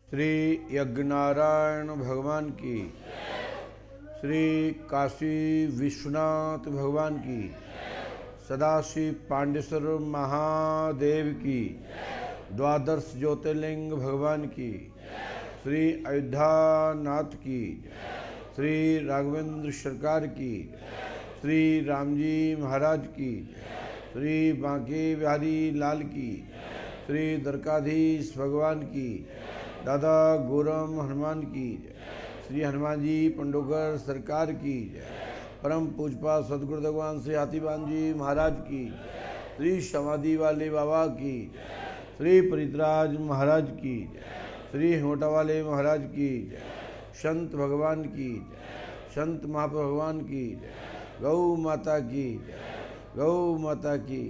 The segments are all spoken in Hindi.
श्री यज्ञनारायण भगवान की, श्री काशी विश्वनाथ भगवान की, सदाशिव पांडेश्वर महादेव की, द्वादश ज्योतिर्लिंग भगवान की, श्री अयोध्यानाथ की, श्री राघवेंद्र सरकार की, श्री रामजी महाराज की, श्री बांके बिहारी लाल की, श्री द्वारकाधीश भगवान की, दादा गोरम हनुमान की, श्री हनुमान जी पंडोकर सरकार की, परम पूजपा सदगुरु भगवान श्री हाथीबान जी महाराज की, श्री समाधि वाले बाबा की, श्री परितराज महाराज की, श्री होटा वाले महाराज की, संत भगवान की, संत महाप्रभु भगवान की, गौ माता की, गौ माता की,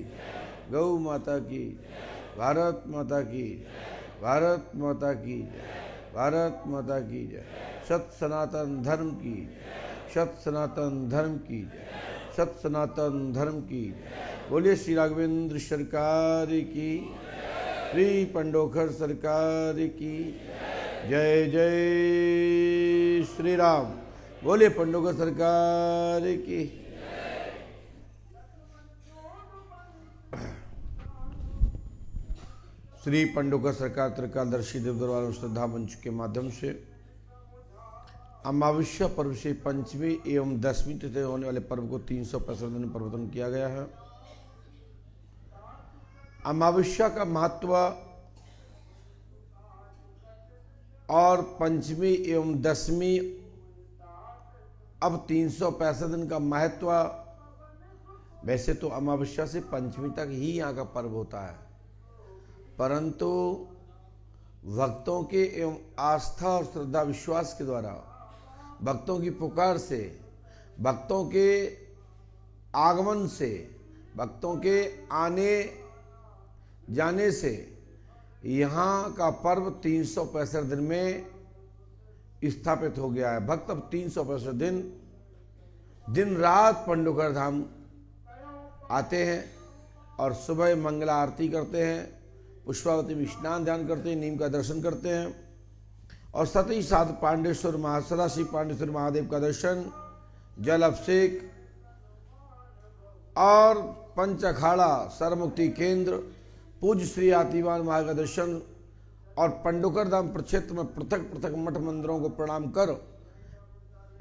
गौ माता की, भारत माता की, भारत माता की, भारत माता की जय। सत सनातन धर्म की, सत सनातन धर्म की, सत सनातन धर्म की। बोलिए श्री राघवेंद्र सरकार की, श्री पंडोखर सरकार की जय। जय श्री राम। बोलिए पंडोखर सरकार की। श्री पंडोकर सरकार त्रिकालदर्शी देव दरबार श्रद्धा मंच के माध्यम से अमावस्या पर्व से पंचमी एवं दसवीं तिथि होने वाले पर्व को 365 दिन में परिवर्तन किया गया है। अमावस्या का महत्व और पंचमी एवं दसवीं अब 365 दिन का महत्व, वैसे तो अमावस्या से पंचमी तक ही यहाँ का पर्व होता है, परंतु भक्तों के एवं आस्था और श्रद्धा विश्वास के द्वारा, भक्तों की पुकार से, भक्तों के आगमन से, भक्तों के आने जाने से यहाँ का पर्व 365 दिन में स्थापित हो गया है। भक्त अब 365 दिन दिन रात पंडोकर धाम आते हैं और सुबह मंगला आरती करते हैं, पुष्पावती में स्नान ध्यान करते हैं, नीम का दर्शन करते हैं और साथ ही साथ पांडेश्वर सदाशिव पांडेश्वर महादेव का दर्शन, जल अभिषेक और पंच अखाड़ा सर्वमुक्ति केंद्र, पूज्य श्री हाथीबान महाराज का दर्शन और पंडोकर धाम प्रक्षेत्र में पृथक पृथक मठ मंदिरों को प्रणाम कर,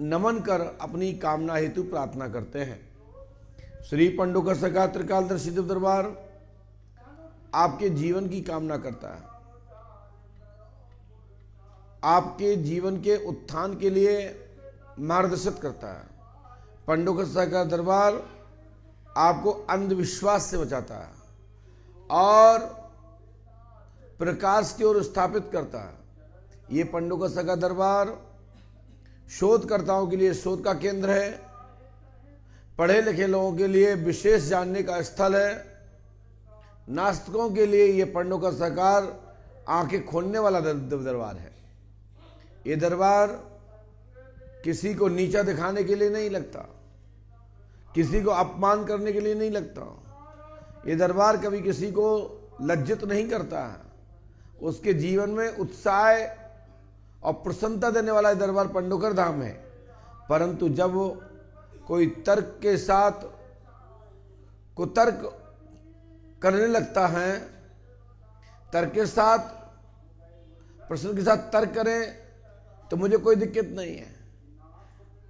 नमन कर अपनी कामना हेतु प्रार्थना करते हैं। श्री पंडोकर सरकार त्रिकालदर्शी देव दरबार आपके जीवन की कामना करता है, आपके जीवन के उत्थान के लिए मार्गदर्शित करता है। पंडोकर सरकार दरबार आपको अंधविश्वास से बचाता है और प्रकाश की ओर स्थापित करता है। ये पंडोकर सरकार दरबार शोधकर्ताओं के लिए शोध का केंद्र है, पढ़े लिखे लोगों के लिए विशेष जानने का स्थल है, नास्तिकों के लिए ये पंडोकर सरकार आंखें खोलने वाला दरबार है। ये दरबार किसी को नीचा दिखाने के लिए नहीं लगता, किसी को अपमान करने के लिए नहीं लगता। ये दरबार कभी किसी को लज्जित नहीं करता है। उसके जीवन में उत्साह और प्रसन्नता देने वाला दरबार पंडोकर धाम है। परंतु जब वो कोई तर्क के साथ कुतर्क करने लगता है, तर्क के साथ, प्रश्न के साथ तर्क करें तो मुझे कोई दिक्कत नहीं है,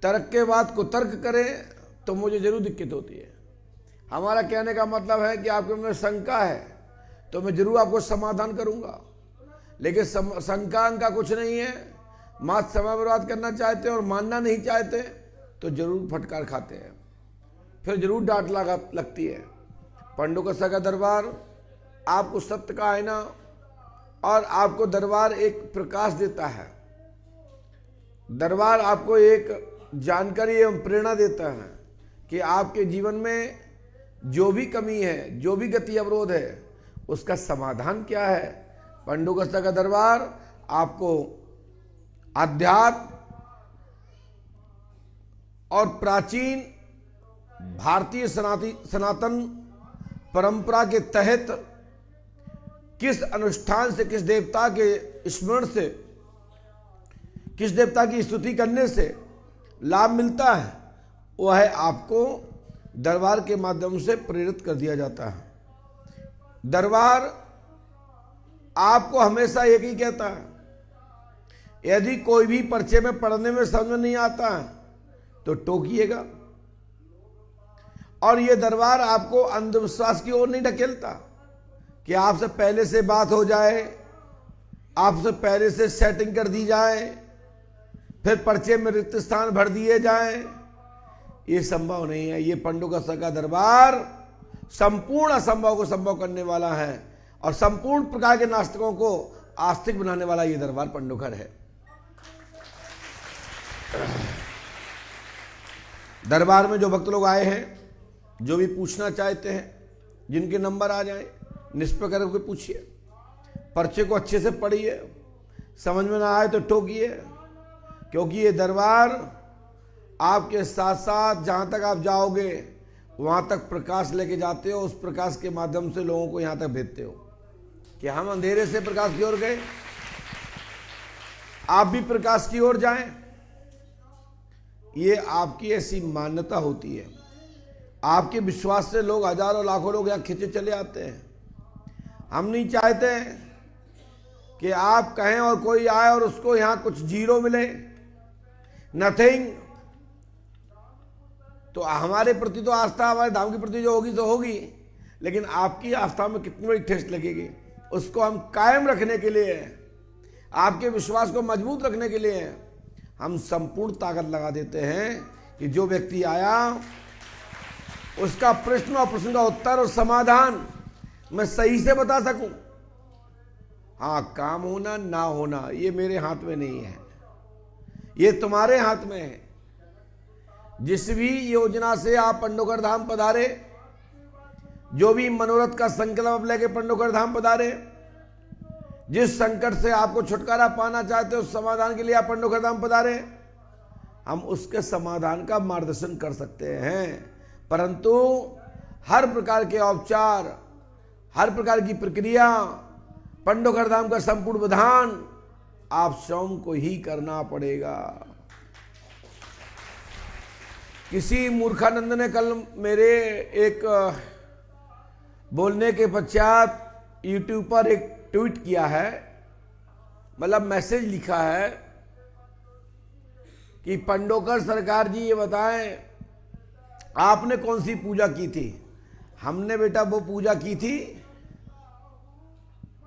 तर्क के बाद कुतर्क करें तो मुझे जरूर दिक्कत होती है। हमारा कहने का मतलब है कि आपके में शंका है तो मैं जरूर आपको समाधान करूंगा, लेकिन शंका का कुछ नहीं है। मात्र समय बर्बाद करना चाहते हैं और मानना नहीं चाहते तो जरूर फटकार खाते हैं, फिर जरूर डांट लगती है। पंडोकर सरकार दरबार आपको सत्य का आईना और आपको दरबार एक प्रकाश देता है। दरबार आपको एक जानकारी एवं प्रेरणा देता है कि आपके जीवन में जो भी कमी है, जो भी गति अवरोध है, उसका समाधान क्या है। पंडोकर सरकार दरबार आपको अध्यात्म और प्राचीन भारतीय सनातन परंपरा के तहत किस अनुष्ठान से, किस देवता के स्मरण से किस देवता की स्तुति करने से लाभ मिलता है, वह है आपको दरबार के माध्यम से प्रेरित कर दिया जाता है। दरबार आपको हमेशा एक ही कहता है, यदि कोई भी पर्चे में पढ़ने में समझ में नहीं आता है तो टोकिएगा। और यह दरबार आपको अंधविश्वास की ओर नहीं ढकेलता कि आपसे पहले से बात हो जाए, आपसे पहले से सेटिंग कर दी जाए, फिर पर्चे में रिक्त स्थान भर दिए जाए। ये संभव नहीं है। ये पंडोकसर का दरबार संपूर्ण असंभव को संभव करने वाला है और संपूर्ण प्रकार के नास्तिकों को आस्तिक बनाने वाला ये दरबार पंडोकर है। दरबार में जो भक्त लोग आए हैं, जो भी पूछना चाहते हैं, जिनके नंबर आ जाए, निष्पक्ष करके पूछिए, पर्चे को अच्छे से पढ़िए, समझ में ना आए तो टोकिए, क्योंकि ये दरबार आपके साथ साथ जहाँ तक आप जाओगे वहाँ तक प्रकाश लेके जाते हो। उस प्रकाश के माध्यम से लोगों को यहाँ तक भेजते हो कि हम अंधेरे से प्रकाश की ओर गए, आप भी प्रकाश की ओर जाएं। ये आपकी ऐसी मान्यता होती है। आपके विश्वास से लोग, हजारों लाखों लोग यहाँ खींचे चले आते हैं। हम नहीं चाहते कि आप कहें और कोई आए और उसको यहाँ कुछ जीरो मिले, नथिंग। तो हमारे प्रति तो आस्था, हमारे धाम के प्रति जो होगी तो होगी, लेकिन आपकी आस्था में कितनी बड़ी ठेस लगेगी, उसको हम कायम रखने के लिए, आपके विश्वास को मजबूत रखने के लिए हम संपूर्ण ताकत लगा देते हैं कि जो व्यक्ति आया उसका प्रश्न और प्रश्न का उत्तर और समाधान मैं सही से बता सकूं। हाँ, काम होना ना होना ये मेरे हाथ में नहीं है, ये तुम्हारे हाथ में है। जिस भी योजना से आप पंडोकर धाम पधारे, जो भी मनोरथ का संकल्प लेके पंडोकर धाम पधारे, जिस संकट से आपको छुटकारा पाना चाहते हो, उस समाधान के लिए आप पंडोकर धाम पधारे, हम उसके समाधान का मार्गदर्शन कर सकते हैं। परंतु हर प्रकार के औपचार, हर प्रकार की प्रक्रिया, पंडोकर धाम का संपूर्ण विधान आप स्वयं को ही करना पड़ेगा। किसी मूर्खानंद ने कल मेरे एक बोलने के पश्चात YouTube पर एक ट्वीट किया है, मतलब मैसेज लिखा है कि पंडोकर सरकार जी ये बताएं आपने कौन सी पूजा की थी। हमने बेटा वो पूजा की थी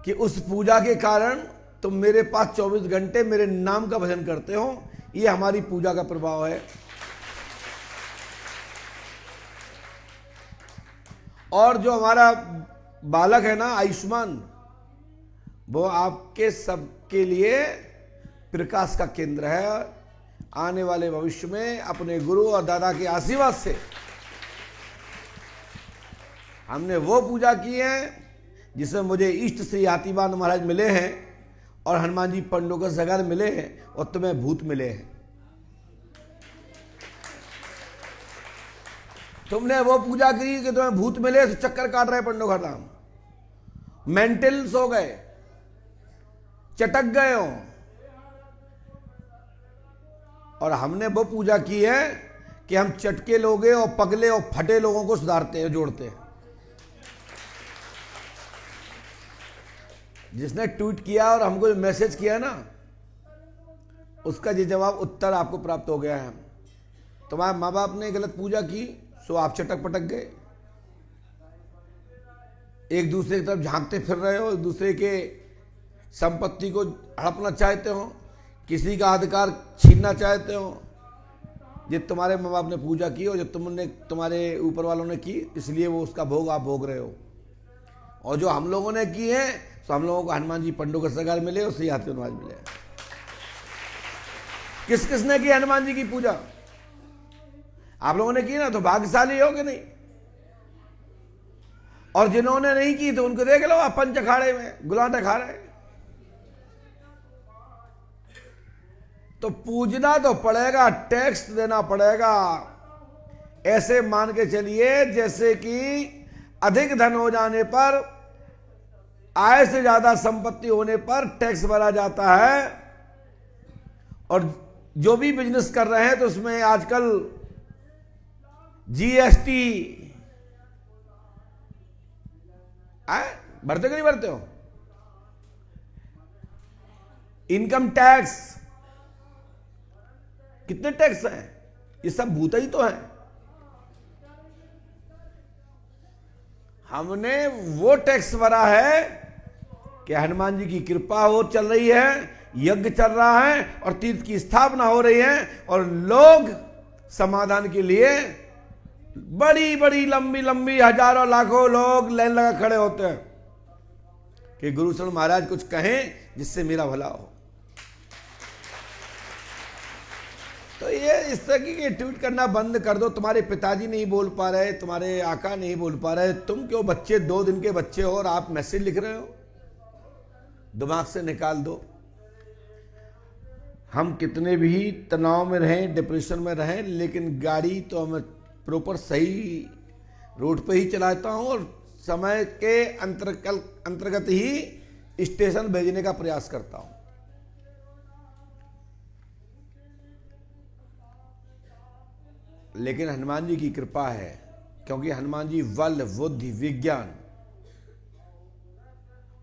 कि उस पूजा के कारण तुम मेरे पास 24 घंटे मेरे नाम का भजन करते हो, ये हमारी पूजा का प्रभाव है। और जो हमारा बालक है ना आयुष्मान, वो आपके सबके लिए प्रकाश का केंद्र है। आने वाले भविष्य में अपने गुरु और दादा के आशीर्वाद से हमने वो पूजा की है जिसमें मुझे इष्ट श्री हाथीवान महाराज मिले हैं और हनुमान जी पंडोकर सरकार मिले हैं और तुम्हें भूत मिले हैं। तुमने वो पूजा की कि तुम्हें भूत मिले, तो चक्कर काट रहे पंडोकर धाम, मेंटल्स हो गए, चटक गए हो। और हमने वो पूजा की है कि हम चटके लोगे और पगले और फटे लोगों को सुधारते हैं, जोड़ते हैं। जिसने ट्वीट किया और हमको मैसेज किया ना, उसका ये जवाब उत्तर आपको प्राप्त हो गया है। तुम्हारे माँ बाप ने गलत पूजा की, सो आप चटक पटक गए, एक दूसरे की तरफ झांकते फिर रहे हो, एक दूसरे के संपत्ति को हड़पना चाहते हो, किसी का अधिकार छीनना चाहते हो। ये तुम्हारे माँ बाप ने पूजा की और जो तुमने, तुम्हारे ऊपर वालों ने की, इसलिए वो उसका भोग आप भोग रहे हो। और जो हम लोगों ने की है, तो हम लोगों को हनुमान जी पंडोकर सरकार मिले और श्री हाथी महाराज मिले। किस किसने की हनुमान जी की पूजा? आप लोगों ने की ना, तो भाग्यशाली हो कि नहीं? और जिन्होंने नहीं की तो उनको देख लो, आप पंच अखाड़े में गुलाटे खा रहे। तो पूजना तो पड़ेगा, टैक्स देना पड़ेगा। ऐसे मान के चलिए जैसे कि अधिक धन हो जाने पर, आय से ज्यादा संपत्ति होने पर टैक्स भरा जाता है, और जो भी बिजनेस कर रहे हैं तो उसमें आजकल जीएसटी भरते कि नहीं भरते हो? इनकम टैक्स, कितने टैक्स हैं? ये सब भूत ही तो हैं। हमने वो टैक्स भरा है कि हनुमान जी की कृपा हो चल रही है, यज्ञ चल रहा है और तीर्थ की स्थापना हो रही है, और लोग समाधान के लिए बड़ी बड़ी लंबी लंबी हजारों लाखों लोग लाइन लगा खड़े होते हैं कि गुरु शरण महाराज कुछ कहें जिससे मेरा भला हो। तो ये इस तरह की ट्वीट करना बंद कर दो। तुम्हारे पिताजी नहीं बोल पा रहे, तुम्हारे आका नहीं बोल पा रहे, तुम क्यों बच्चे, 2 दिन के बच्चे हो और आप मैसेज लिख रहे हो? दिमाग से निकाल दो। हम कितने भी तनाव में रहें, डिप्रेशन में रहें, लेकिन गाड़ी तो मैं प्रॉपर सही रोड पे ही चलाता हूं और समय के अंतर्गत ही स्टेशन भेजने का प्रयास करता हूं। लेकिन हनुमान जी की कृपा है, क्योंकि हनुमान जी बल, बुद्धि, विज्ञान,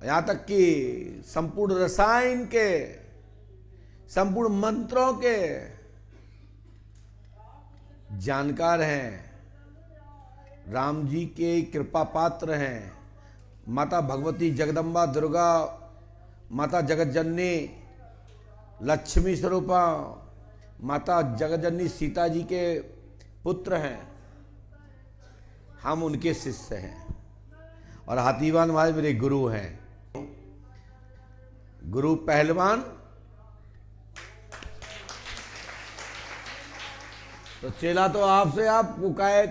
यहां तक कि संपूर्ण रसायन के, संपूर्ण मंत्रों के जानकार हैं। राम जी के कृपा पात्र हैं। माता भगवती जगदम्बा दुर्गा, माता जगत जननी लक्ष्मी स्वरूपा, माता जगत जननी सीता जी के पुत्र हैं। हम उनके शिष्य हैं और हाथीवान महाराज मेरे गुरु हैं। गुरु पहलवान तो चेला तो आपसे आप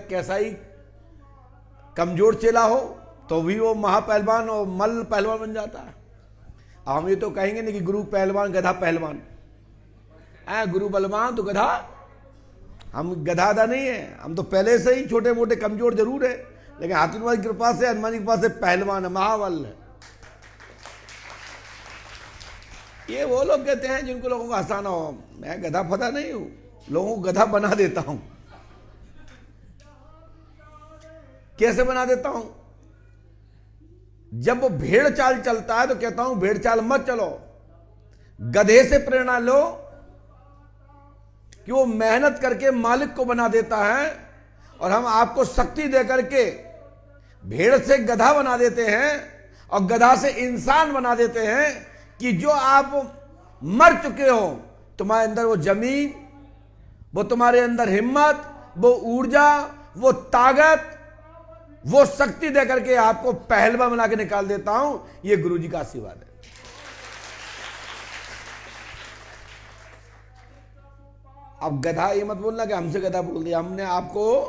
कैसा ही कमजोर चेला हो तो भी वो महापहलवान और मल्ल पहलवान बन जाता है। हम ये तो कहेंगे नहीं कि गुरु पहलवान गधा पहलवान, गुरु बलवान तो गधा। हम गधादा नहीं है, हम तो पहले से ही छोटे मोटे कमजोर जरूर है, लेकिन हाथीवान की कृपा से, हनुमान जी की कृपा से पहलवान है, महाबल है। ये वो लोग कहते हैं जिनको लोगों को हंसाना हो। मैं गधा फदा नहीं हूं, लोगों को गधा बना देता हूं। कैसे बना देता हूं? जब वो भेड़ चाल चलता है तो कहता हूं भेड़ चाल मत चलो, गधे से प्रेरणा लो कि वो मेहनत करके मालिक को बना देता है, और हम आपको शक्ति दे करके भेड़ से गधा बना देते हैं और गधा से इंसान बना देते हैं कि जो आप मर चुके हो, तुम्हारे अंदर वो जमीन, वो तुम्हारे अंदर हिम्मत, वो ऊर्जा, वो ताकत, वो शक्ति दे करके आपको पहलवान बना के निकाल देता हूं। ये गुरु जी का आशीर्वाद है। अब गधा ये मत बोलना कि हमसे गधा बोल दिया, हमने आपको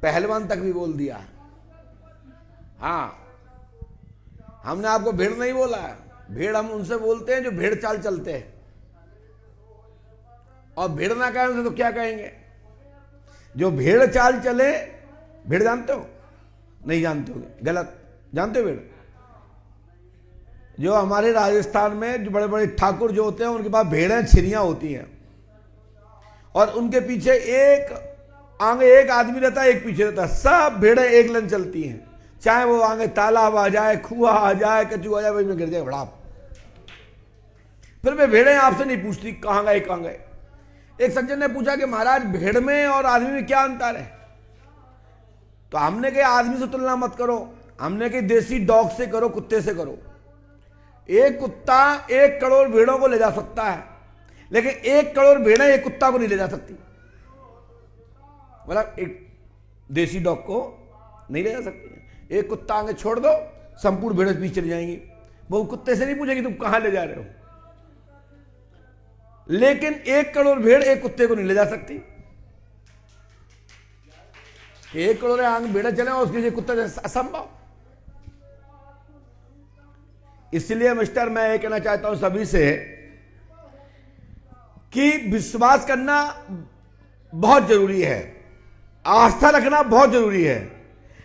पहलवान तक भी बोल दिया। हाँ, हमने आपको भेड़ नहीं बोला है। भेड़ हम उनसे बोलते हैं जो भेड़ चाल चलते हैं, और भेड़ ना कहें उनसे तो क्या कहेंगे? जो भेड़ चाल चले। भेड़ जानते हो? नहीं जानते हो, गलत। जानते हो भेड़? जो हमारे राजस्थान में जो बड़े बड़े ठाकुर जो होते हैं उनके पास भेड़ें छिरियां होती हैं, और उनके पीछे आगे एक आदमी रहता है, एक पीछे रहता है। सब भेड़ें एक लाइन चलती हैं, चाहे वो आगे तालाब आ जाए, कुआं आ जाए, कचू आ जाए, वही में गिर जाए बड़ा। फिर वे भेड़ें आपसे नहीं पूछती कहां गए कहां गए। एक सज्जन ने पूछा कि महाराज भेड़ में और आदमी में क्या अंतर है? तो हमने कहा आदमी से तुलना मत करो, हमने कहा देसी डॉग से करो, कुत्ते से करो। एक कुत्ता 1 करोड़ भेड़ों को ले जा सकता है, लेकिन 1 करोड़ भेड़ें एक कुत्ता को नहीं ले जा सकती। मतलब एक देसी डॉग को नहीं ले जा सकती। एक कुत्ता आगे छोड़ दो, संपूर्ण भेड़ें पीछे चली जाएंगी। वो कुत्ते से नहीं पूछेगी तुम कहां ले जा रहे हो। लेकिन 1 करोड़ भेड़ एक कुत्ते को नहीं ले जा सकती। 1 करोड़ आगे भेड़े चले और उसके लिए कुत्ता असंभव। इसलिए मिस्टर, मैं ये कहना चाहता हूं सभी से कि विश्वास करना बहुत जरूरी है, आस्था रखना बहुत जरूरी है,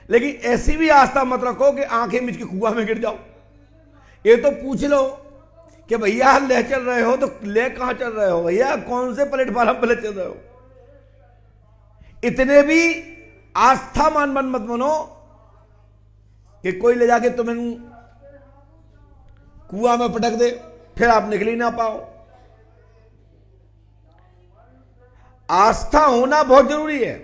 लेकिन ऐसी भी आस्था मत रखो कि आंखें मिच के कुआं में गिर जाओ। ये तो पूछ लो कि भैया ले चल रहे हो, तो ले कहां चल रहे हो भैया, कौन से प्लेटफॉर्म पर ले चल रहे हो। इतने भी आस्थावान मत बनो कि कोई ले जाके तुम्हें कुआं में पटक दे, फिर आप निकल ही ना पाओ। आस्था होना बहुत जरूरी है।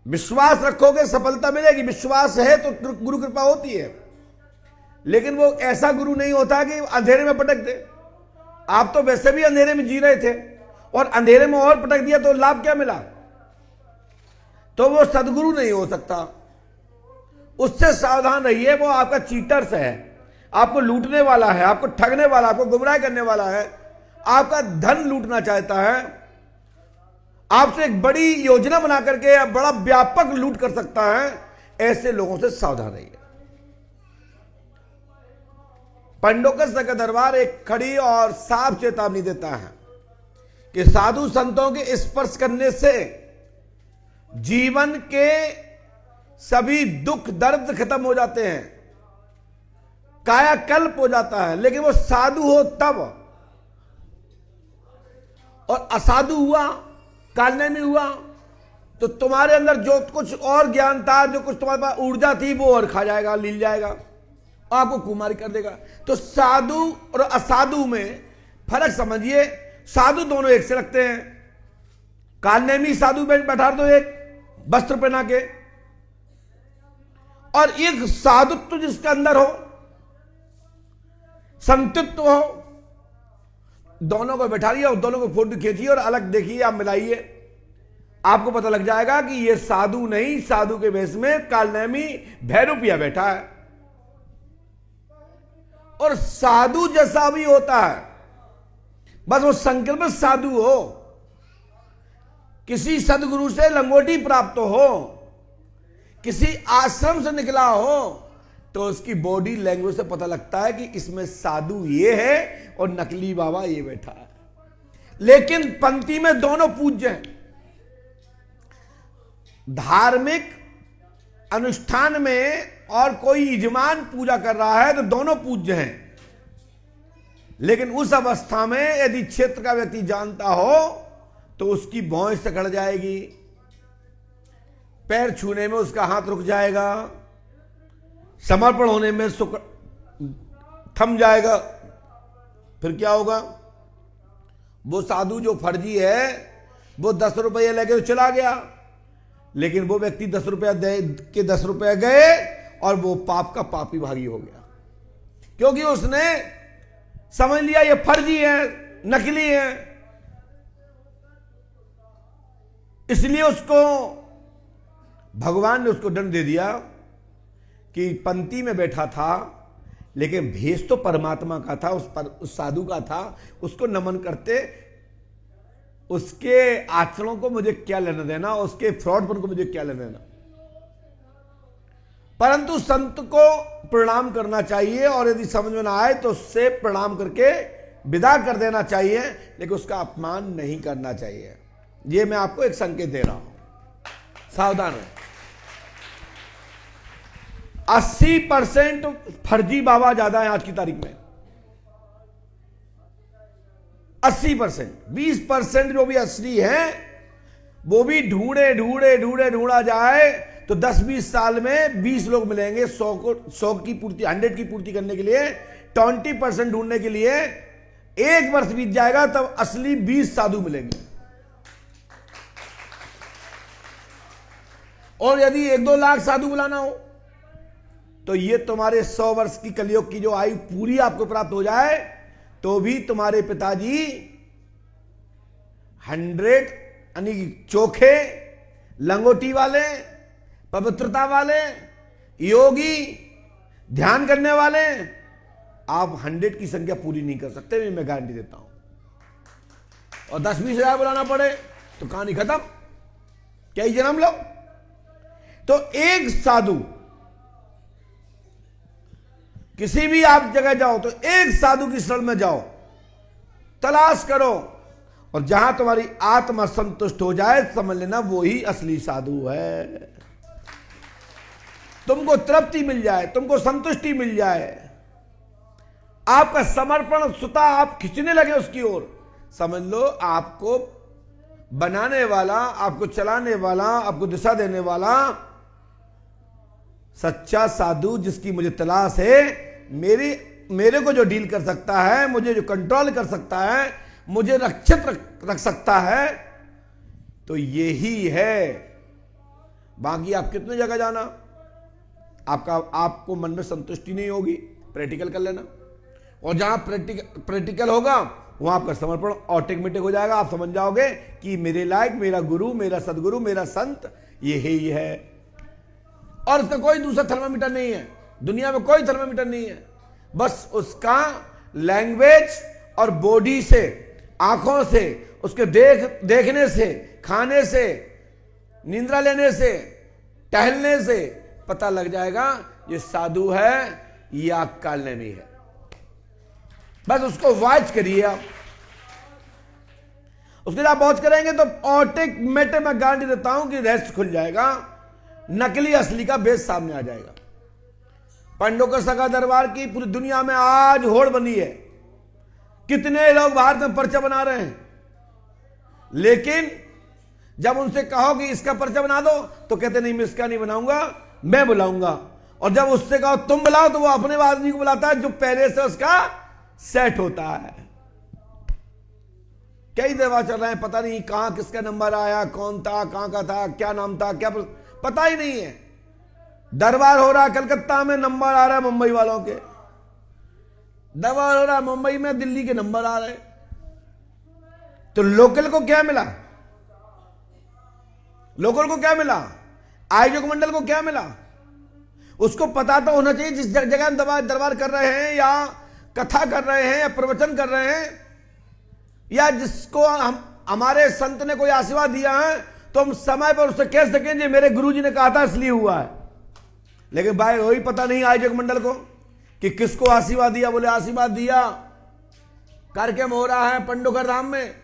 विश्वास रखोगे सफलता मिलेगी, विश्वास है तो गुरु कृपा होती है। लेकिन वो ऐसा गुरु नहीं होता कि अंधेरे में पटक दे। आप तो वैसे भी अंधेरे में जी रहे थे और अंधेरे में और पटक दिया तो लाभ क्या मिला। तो वो सदगुरु नहीं हो सकता। उससे सावधान रहिए, वो आपका चीटर्स है, आपको लूटने वाला है, आपको ठगने वाला, आपको गुमराह करने वाला है, आपका धन लूटना चाहता है, आपसे एक बड़ी योजना बना करके बड़ा व्यापक लूट कर सकता है। ऐसे लोगों से सावधान रहिए। पंडोकस का दरबार एक खड़ी और साफ चेतावनी देता है कि साधु संतों के स्पर्श करने से जीवन के सभी दुख दर्द खत्म हो जाते हैं, कायाकल्प हो जाता है। लेकिन वो साधु हो तब, और असाधु हुआ, कालनेमी हुआ, तो तुम्हारे अंदर जो कुछ और ज्ञान था, जो कुछ तुम्हारे पास ऊर्जा थी, वो और खा जाएगा, लील जाएगा, आपको कुमारी कर देगा। तो साधु और असाधु में फर्क समझिए। साधु दोनों एक से लगते हैं। कालनेमी साधु बैठा दो एक वस्त्र पहना के, और एक साधुत्व जिसके अंदर हो, संतुत्व हो, दोनों को बैठा लिया और दोनों को फोटो खींचिए और अलग देखिए, आप मिलाइए, आपको पता लग जाएगा कि ये साधु नहीं, साधु के वेश में कालनेमी भैरूपिया बैठा है। और साधु जैसा भी होता है, बस वो संकल्प साधु हो, किसी सदगुरु से लंगोटी प्राप्त हो, किसी आश्रम से निकला हो, तो उसकी बॉडी लैंग्वेज से पता लगता है कि इसमें साधु ये है और नकली बाबा ये बैठा है। लेकिन पंक्ति में दोनों पूज्य हैं। धार्मिक अनुष्ठान में और कोई यजमान पूजा कर रहा है तो दोनों पूज्य हैं। लेकिन उस अवस्था में यदि क्षेत्र का व्यक्ति जानता हो तो उसकी भौं सकड़ जाएगी, पैर छूने में उसका हाथ रुक जाएगा, समर्पण होने में थम जाएगा। फिर क्या होगा? वो साधु जो फर्जी है वो 10 रुपये लेके तो चला गया, लेकिन वो व्यक्ति 10 रुपया दे के 10 रुपये गए और वो पाप का पापी भागी हो गया, क्योंकि उसने समझ लिया ये फर्जी है, नकली है। इसलिए उसको भगवान ने उसको दंड दे दिया कि पंक्ति में बैठा था लेकिन भेष तो परमात्मा का था, उस साधु का था। उसको नमन करते, उसके आचरणों को मुझे क्या लेना देना, उसके फ्रॉडपन को मुझे क्या लेना देना। परंतु संत को प्रणाम करना चाहिए और यदि समझ में ना आए तो उससे प्रणाम करके विदा कर देना चाहिए, लेकिन उसका अपमान नहीं करना चाहिए। ये मैं आपको एक संकेत दे रहा हूं, सावधान है। 80% फर्जी बाबा ज्यादा है आज की तारीख में। 80%, 20% जो भी असली है वो भी ढूंढा जाए तो 10-20 साल में 20 लोग मिलेंगे 100 की पूर्ति, 100 की पूर्ति करने के लिए। 20% ढूंढने के लिए 1 वर्ष बीत जाएगा, तब असली 20 साधु मिलेंगे। और यदि 1-2 लाख साधु बुलाना हो तो ये तुम्हारे 100 वर्ष की कलयुग की जो आयु पूरी आपको प्राप्त हो जाए तो भी तुम्हारे पिताजी 100 यानी चोखे, लंगोटी वाले, पवित्रता वाले, योगी, ध्यान करने वाले, आप 100 की संख्या पूरी नहीं कर सकते, मैं गारंटी देता हूं। और 10-20 हजार बुलाना पड़े तो कहानी खत्म, क्या ही जन्म लो। तो एक साधु, किसी भी आप जगह जाओ तो एक साधु की शरण में जाओ, तलाश करो, और जहां तुम्हारी आत्मा संतुष्ट हो जाए समझ लेना वो ही असली साधु है। तुमको तृप्ति मिल जाए, तुमको संतुष्टि मिल जाए, आपका समर्पण सुता आप खींचने लगे उसकी ओर, समझ लो आपको बनाने वाला, आपको चलाने वाला, आपको दिशा देने वाला सच्चा साधु जिसकी मुझे तलाश है, मेरे को जो डील कर सकता है, मुझे जो कंट्रोल कर सकता है, मुझे रक्षित रख सकता है, तो यही है। बाकी आप कितने जगह जाना, आपको मन में संतुष्टि नहीं होगी, प्रैक्टिकल कर लेना। और जहां प्रैक्टिकल होगा वहां आपका समर्पण ऑटोमेटिक हो जाएगा। आप समझ जाओगे कि मेरे लायक मेरा गुरु, मेरा सदगुरु, मेरा संत यही है। और उसका कोई दूसरा थर्मामीटर नहीं है, दुनिया में कोई थर्मामीटर नहीं है। बस उसका लैंग्वेज और बॉडी से, आंखों से, उसके देखने से, खाने से, निंद्रा लेने से, टहलने से पता लग जाएगा ये साधु है या कालनेमी है। बस उसको वॉच करिए आप। उसके आप वॉच करेंगे तो ऑटोमेटिक मैं गारंटी देता हूं कि रहस्य खुल जाएगा, नकली असली का बेस सामने आ जाएगा। पंडोकर सगा दरबार की पूरी दुनिया में आज होड़ बनी है, कितने लोग भारत में पर्चा बना रहे हैं, लेकिन जब उनसे कहो कि इसका पर्चा बना दो तो कहते नहीं मैं इसका नहीं बनाऊंगा, मैं बुलाऊंगा। और जब उससे कहो तुम बुलाओ तो वो अपने आदमी को बुलाता है जो पहले से उसका सेट होता है। कई दरबार चल रहे हैं, पता नहीं कहां किसका नंबर आया, कौन था, कहां का था, क्या नाम था, क्या पता ही नहीं है। दरबार हो रहा है कलकत्ता में, नंबर आ रहा है मुंबई वालों के। दरबार हो रहा है मुंबई में, दिल्ली के नंबर आ रहे। तो लोकल को क्या मिला? लोकल को क्या मिला? आयोजक मंडल को क्या मिला? उसको पता तो होना चाहिए जिस जगह हम दरबार कर रहे हैं या कथा कर रहे हैं या प्रवचन कर रहे हैं या जिसको हमारे संत ने कोई आशीर्वाद दिया है, तो हम समय पर उससे कह सकें मेरे गुरुजी ने कहा था इसलिए हुआ है। लेकिन भाई वही पता नहीं आयोजक मंडल को कि किसको आशीर्वाद दिया। बोले आशीर्वाद दिया, कार्यक्रम हो रहा है पंडोकर धाम में,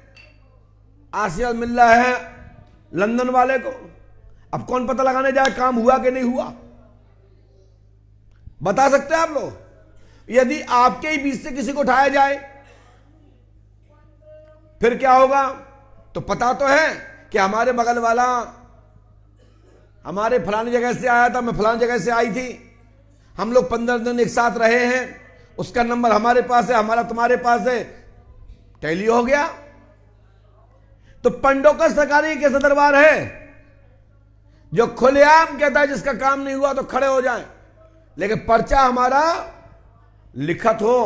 आशीर्वाद मिल रहा है लंदन वाले को। अब कौन पता लगाने जाए काम हुआ कि नहीं हुआ? बता सकते हैं आप लोग? यदि आपके ही बीच से किसी को उठाया जाए फिर क्या होगा? तो पता तो है कि हमारे बगल वाला हमारे फलानी जगह से आया था, मैं फलानी जगह से आई थी, हम लोग 15 दिन एक साथ रहे हैं, उसका नंबर हमारे पास है, हमारा तुम्हारे पास है, टैली हो गया। तो पंडोकर सरकारी कैसा दरबार है जो खुलेआम कहता है जिसका काम नहीं हुआ तो खड़े हो जाए, लेकिन पर्चा हमारा लिखत हो,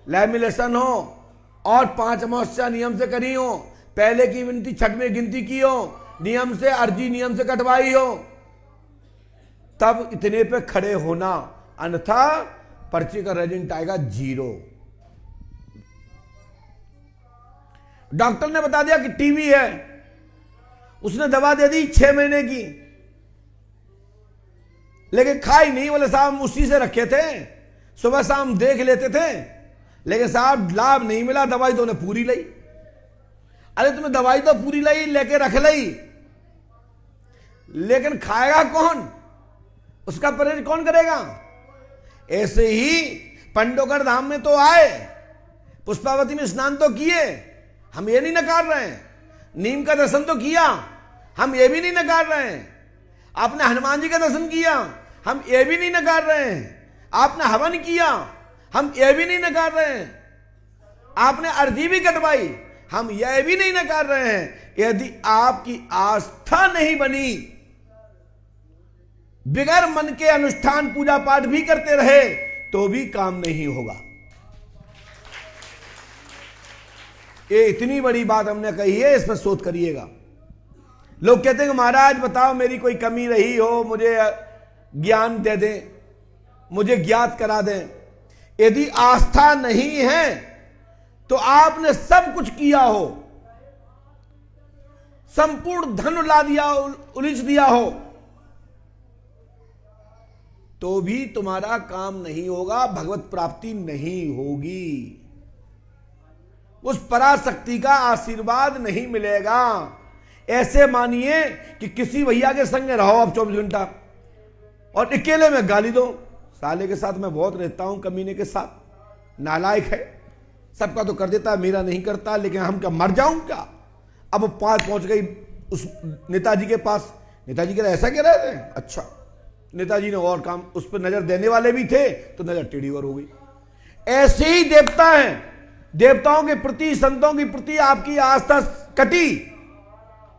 लैमिनेशन हो और 5 अमावस्या नियम से करी हो, पहले की गिनती छठवीं गिनती की हो, नियम से अर्जी नियम से कटवाई हो, तब इतने पे खड़े होना, अन्यथा पर्ची का रेजिडेंट आएगा 0। डॉक्टर ने बता दिया कि टीबी है, उसने दवा दे दी 6 महीने की, लेकिन खाई नहीं। बोले साहब उसी से रखे थे, सुबह शाम देख लेते थे, लेकिन साहब लाभ नहीं मिला, दवाई तो उन्हें पूरी ली। अरे तुम्हें दवाई तो पूरी ली, लेके रख ली, लेकिन खाएगा कौन? उसका परहेज कौन करेगा? ऐसे ही पंडोकर धाम में तो आए, पुष्पावती में स्नान तो किए, हम ये नहीं नकार रहे हैं, नीम का दर्शन तो किया, हम ये भी नहीं नकार रहे हैं, आपने हनुमान जी का दर्शन किया, हम ये भी नहीं नकार रहे हैं, आपने हवन किया, हम ये भी नहीं नकार रहे हैं, आपने अर्जी भी कटवाई, हम यह भी नहीं नकार रहे हैं। यदि आपकी आस्था नहीं बनी, बिगैर मन के अनुष्ठान पूजा पाठ भी करते रहे तो भी काम नहीं होगा। ये इतनी बड़ी बात हमने कही है, इस पर शोध करिएगा। लोग कहते हैं कि महाराज बताओ मेरी कोई कमी रही हो, मुझे ज्ञान दे दें, मुझे ज्ञात करा दें। यदि आस्था नहीं है तो आपने सब कुछ किया हो, संपूर्ण धन ला दिया, उलिझ दिया हो, तो भी तुम्हारा काम नहीं होगा, भगवत प्राप्ति नहीं होगी, उस पराशक्ति का आशीर्वाद नहीं मिलेगा। ऐसे मानिए कि किसी भैया के संग रहो आप 24 घंटा और अकेले में गाली दो। साले के साथ मैं बहुत रहता हूं, कमीने के साथ नालायक है, सबका तो कर देता है, मेरा नहीं करता, लेकिन हम क्या मर जाऊं क्या। अब पास पहुंच गई उस नेताजी के पास। नेताजी कह रहे ऐसा कह रहे थे, अच्छा। नेताजी ने और काम, उस पर नजर देने वाले भी थे तो नजर टेढ़ी और हो गई। ऐसे ही देवता हैं, देवताओं के प्रति, संतों के प्रति आपकी आस्था कटी,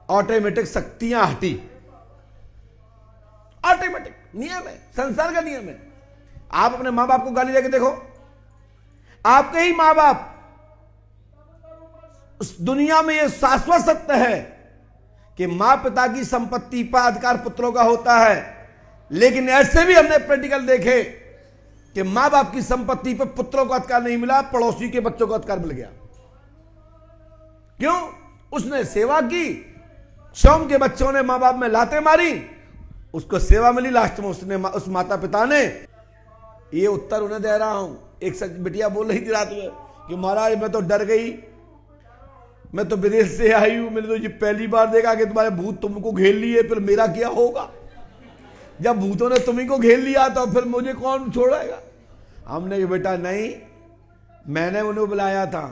ऑटोमेटिक शक्तियां हटी। ऑटोमेटिक नियम है, संसार का नियम है। आप अपने मां बाप को गाली देके देखो, आपके ही मां बाप, उस दुनिया में यह शाश्वत सत्य है कि मां पिता की संपत्ति पर अधिकार पुत्रों का होता है, लेकिन ऐसे भी हमने प्रैक्टिकल देखे कि मां बाप की संपत्ति पर पुत्रों को अधिकार नहीं मिला, पड़ोसी के बच्चों को अधिकार मिल गया। क्यों? उसने सेवा की, शौम के बच्चों ने मां बाप में लाते मारी, उसको सेवा मिली, लास्ट में उसने उस माता पिता ने, ये उत्तर उन्हें दे रहा हूं। एक सच बिटिया बोल रही थी रात में कि महाराज मैं तो डर गई, मैं तो विदेश से आई हूं, मैंने तो ये पहली बार देखा कि तुम्हारे भूत तुमको घेर लिए, फिर मेरा क्या होगा। जब भूतों ने तुम्ही को घेर लिया तो फिर मुझे कौन छोड़ेगा। हमने कहा बेटा नहीं, मैंने उन्हें बुलाया था।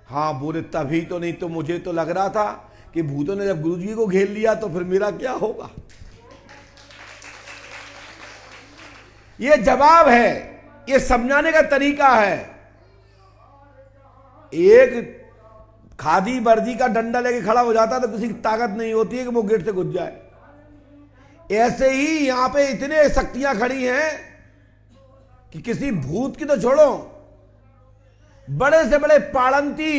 हाँ बोले तभी तो, नहीं तो मुझे तो लग रहा था कि भूतों ने जब गुरुजी को घेर लिया तो फिर मेरा क्या होगा। ये जवाब है, ये समझाने का तरीका है। एक खादी वर्दी का डंडा लेके खड़ा हो जाता तो किसी की ताकत नहीं होती है कि वो गेट से घुस जाए। ऐसे ही यहां पे इतने शक्तियां खड़ी हैं कि किसी भूत की तो छोड़ो, बड़े से बड़े पाड़ंती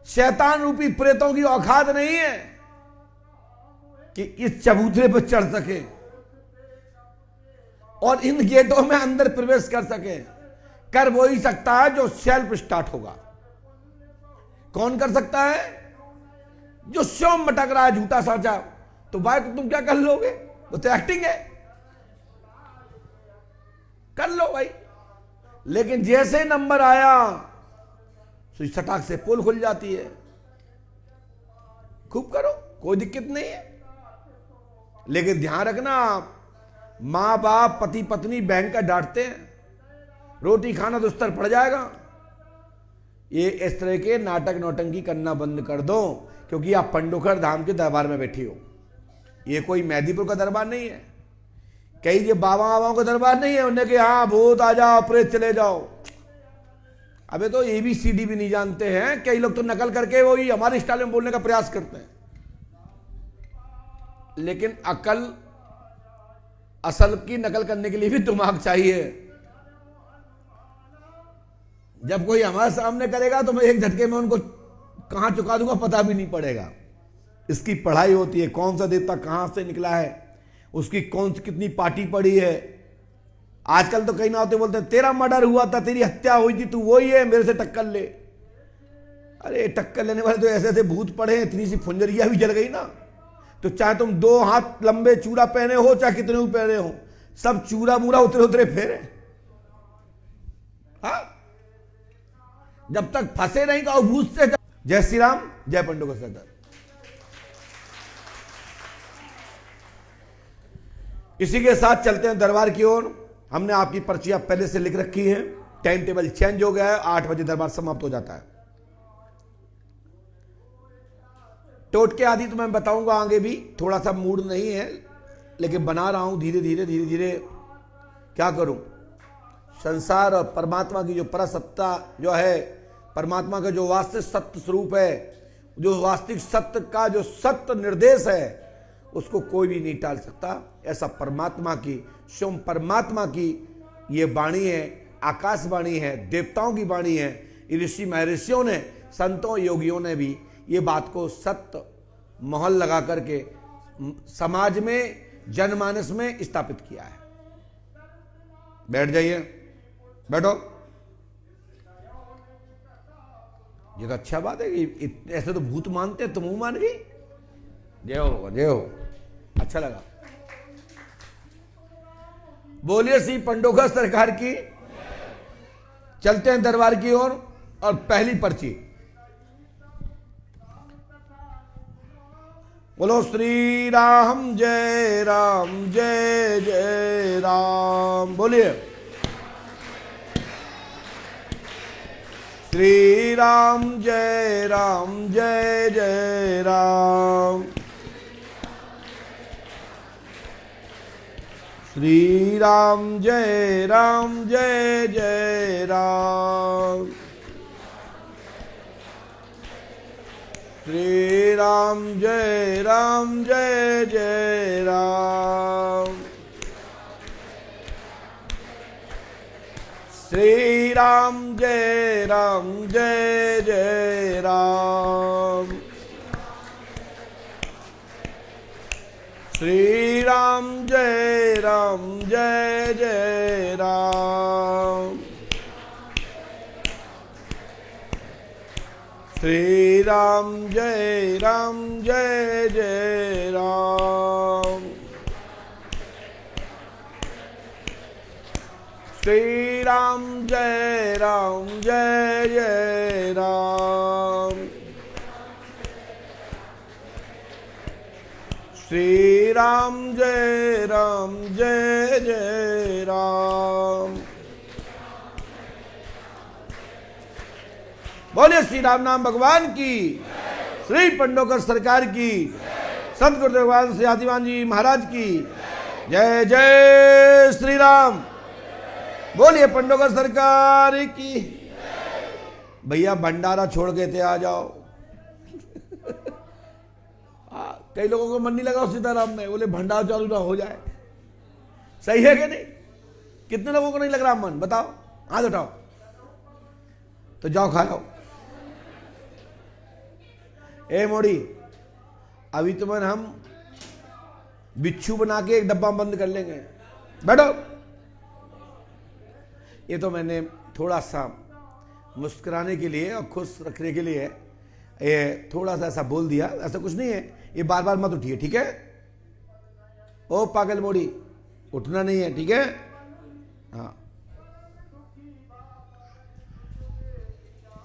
शैतान रूपी प्रेतों की औकात नहीं है कि इस चबूतरे पर चढ़ सके और इन गेटों में अंदर प्रवेश कर सके। कर वो ही सकता है जो सेल्फ स्टार्ट होगा। कौन कर सकता है? जो स्वयं मटक रहा है झूठा साचा। तो भाई तो तुम क्या कर लोगे, वो तो एक्टिंग है, कर लो भाई। लेकिन जैसे नंबर आया तो सटाक से पोल खुल जाती है। खूब करो, कोई दिक्कत नहीं है, लेकिन ध्यान रखना मां बाप पति पत्नी बहन का डांटते हैं, रोटी खाना तो उस तर पड़ जाएगा। ये इस तरह के नाटक नौटंकी करना बंद कर दो, क्योंकि आप पंडोखर धाम के दरबार में बैठी हो। ये कोई मेहदीपुर का दरबार नहीं है, कई ये बाबा बाबाओं का दरबार नहीं है उन्हें कि हाँ भूत आ जाओ प्रेत चले जाओ। अबे तो ABCD भी नहीं जानते हैं। कई लोग तो नकल करके वही हमारे स्टाइल में बोलने का प्रयास करते हैं, लेकिन अकल असल की नकल करने के लिए भी दिमाग चाहिए। जब कोई हमारे सामने करेगा तो मैं एक झटके में उनको कहां चुका दूंगा पता भी नहीं पड़ेगा। इसकी पढ़ाई होती है, कौन सा देवता कहां से निकला है, उसकी कौन सी कितनी पार्टी पड़ी है। आजकल तो कई ना होते बोलते हैं तेरा मर्डर हुआ था, तेरी हत्या हुई थी, तू वही है, मेरे से टक्कर ले। अरे टक्कर लेने वाले तो ऐसे ऐसे भूत पड़े, इतनी सी फुंजरिया भी जल गई ना। तो चाहे तुम 2 हाथ लंबे चूड़ा पहने हो, चाहे कितने भी पहने हो, सब चूड़ा मूड़ा उतरे उतरे फेरे। हाँ, जब तक फंसे नहीं तो भूत से। जय श्री राम, जय पंडोखर सरदार। इसी के साथ चलते हैं दरबार की ओर। हमने आपकी पर्चियां पहले से लिख रखी हैं, टाइम टेबल चेंज हो गया है, 8 बजे दरबार समाप्त हो जाता है। टोटके आदि तो मैं बताऊंगा आगे भी, थोड़ा सा मूड नहीं है लेकिन बना रहा हूं धीरे धीरे धीरे धीरे। क्या करूं, संसार और परमात्मा की जो परसत्ता जो है, परमात्मा का जो वास्तविक सत्य स्वरूप है, जो वास्तविक सत्य का जो सत्य निर्देश है, उसको कोई भी नहीं टाल सकता। ऐसा परमात्मा की, स्वयं परमात्मा की ये वाणी है, आकाशवाणी है, देवताओं की वाणी है। ऋषि महर्षियों ने, संतों योगियों ने भी ये बात को सत्य मोहर लगा करके समाज में, जनमानस में स्थापित किया है। बैठ जाइए, बैठो। ये तो अच्छा बात है कि ऐसे तो भूत मानते हैं, तुम मुंह मान गई। जय हो, जय हो, अच्छा लगा। बोलिए श्री पंडोखर सरकार की। चलते हैं दरबार की ओर और पहली पर्ची। बोलो श्री राम जय राम, जय जय राम। बोलिए श्री राम जय जय राम। श्री राम जय जय राम। श्री राम जय जय राम। श्री राम जय जय राम। श्री राम जय जय राम। श्री राम जय जय राम। श्री राम जय जय राम। श्री राम जय जय राम। बोलिए श्री राम नाम भगवान की, श्री पंडोकर सरकार की, संत गुरुदेव भगवान श्री आदिवान जी महाराज की जय जय श्री राम। बोलिए पंडोकर सरकार की। भैया भंडारा छोड़ के थे, आ जाओ। कई लोगों को मन नहीं लगा सीताराम में, बोले भंडारा चालू ना हो जाए। सही है कि नहीं? कितने लोगों को नहीं लग रहा मन, बताओ, हाथ उठाओ। तो जाओ खाओ। ए मोड़ी, अभी तुम्हें हम बिच्छू बना के एक डब्बा बंद कर लेंगे, बैठो। ये तो मैंने थोड़ा सा मुस्कुराने के लिए और खुश रखने के लिए ये थोड़ा सा ऐसा बोल दिया, ऐसा कुछ नहीं है। ये बार बार मत उठिए, ठीक है? ओ पागल मोड़ी, उठना नहीं है, ठीक है? हाँ,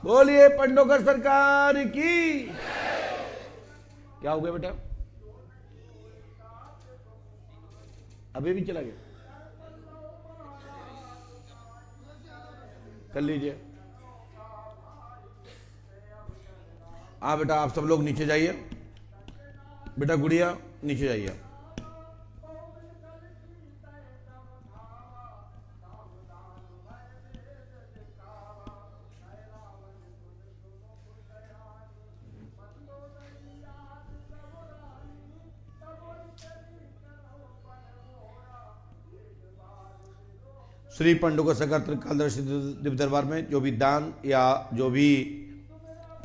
बोलिए पंडोकर सरकार की। क्या हो गया बेटा? अभी भी चला गया? कर लीजिए। बेटा आप सब लोग नीचे जाइए। बेटा गुड़िया नीचे जाइए। श्री पंडोकर सरकार त्रिकालदर्शी दिव्य दरबार में जो भी दान या जो भी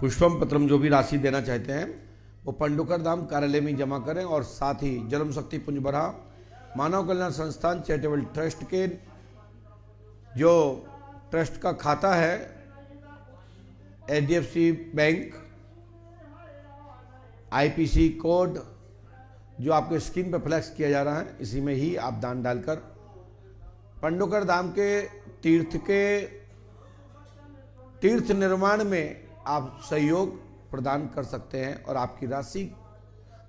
पुष्पम पत्रम जो भी राशि देना चाहते हैं वो पंडोकर धाम कार्यालय में जमा करें। और साथ ही जन्म शक्ति पुंज बरा मानव कल्याण संस्थान चैरिटेबल ट्रस्ट के जो ट्रस्ट का खाता है HDFC बैंक IPC कोड जो आपके स्क्रीन पर फ्लैक्स किया जा रहा है, इसी में ही आप दान डालकर पंडोकर धाम के तीर्थ निर्माण में आप सहयोग प्रदान कर सकते हैं और आपकी राशि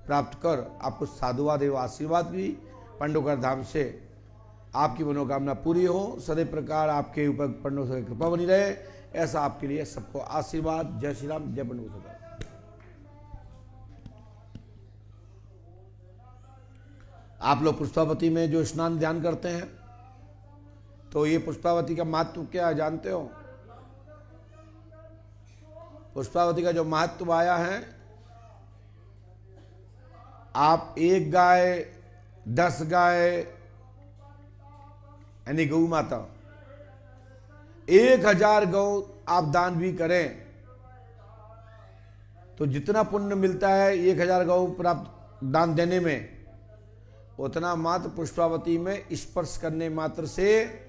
प्राप्त कर आपको साधुवाद एवं आशीर्वाद भी पंडोकर धाम से आपकी मनोकामना पूरी हो। सदैव प्रकार आपके ऊपर पंडोकर की कृपा बनी रहे, ऐसा आपके लिए सबको आशीर्वाद। जय श्री राम, जय पंडोकर सरकार। आप लोग पुष्पावती में जो स्नान ध्यान करते हैं, तो ये पुष्पावती का महत्व क्या है जानते हो? पुष्पावती का जो महत्व आया है, आप 1 गाय 10 गाय यानी गौ माता 1000 गौ आप दान भी करें तो जितना पुण्य मिलता है 1000 गौ प्राप्त दान देने में, उतना मात्र पुष्पावती में स्पर्श करने मात्र से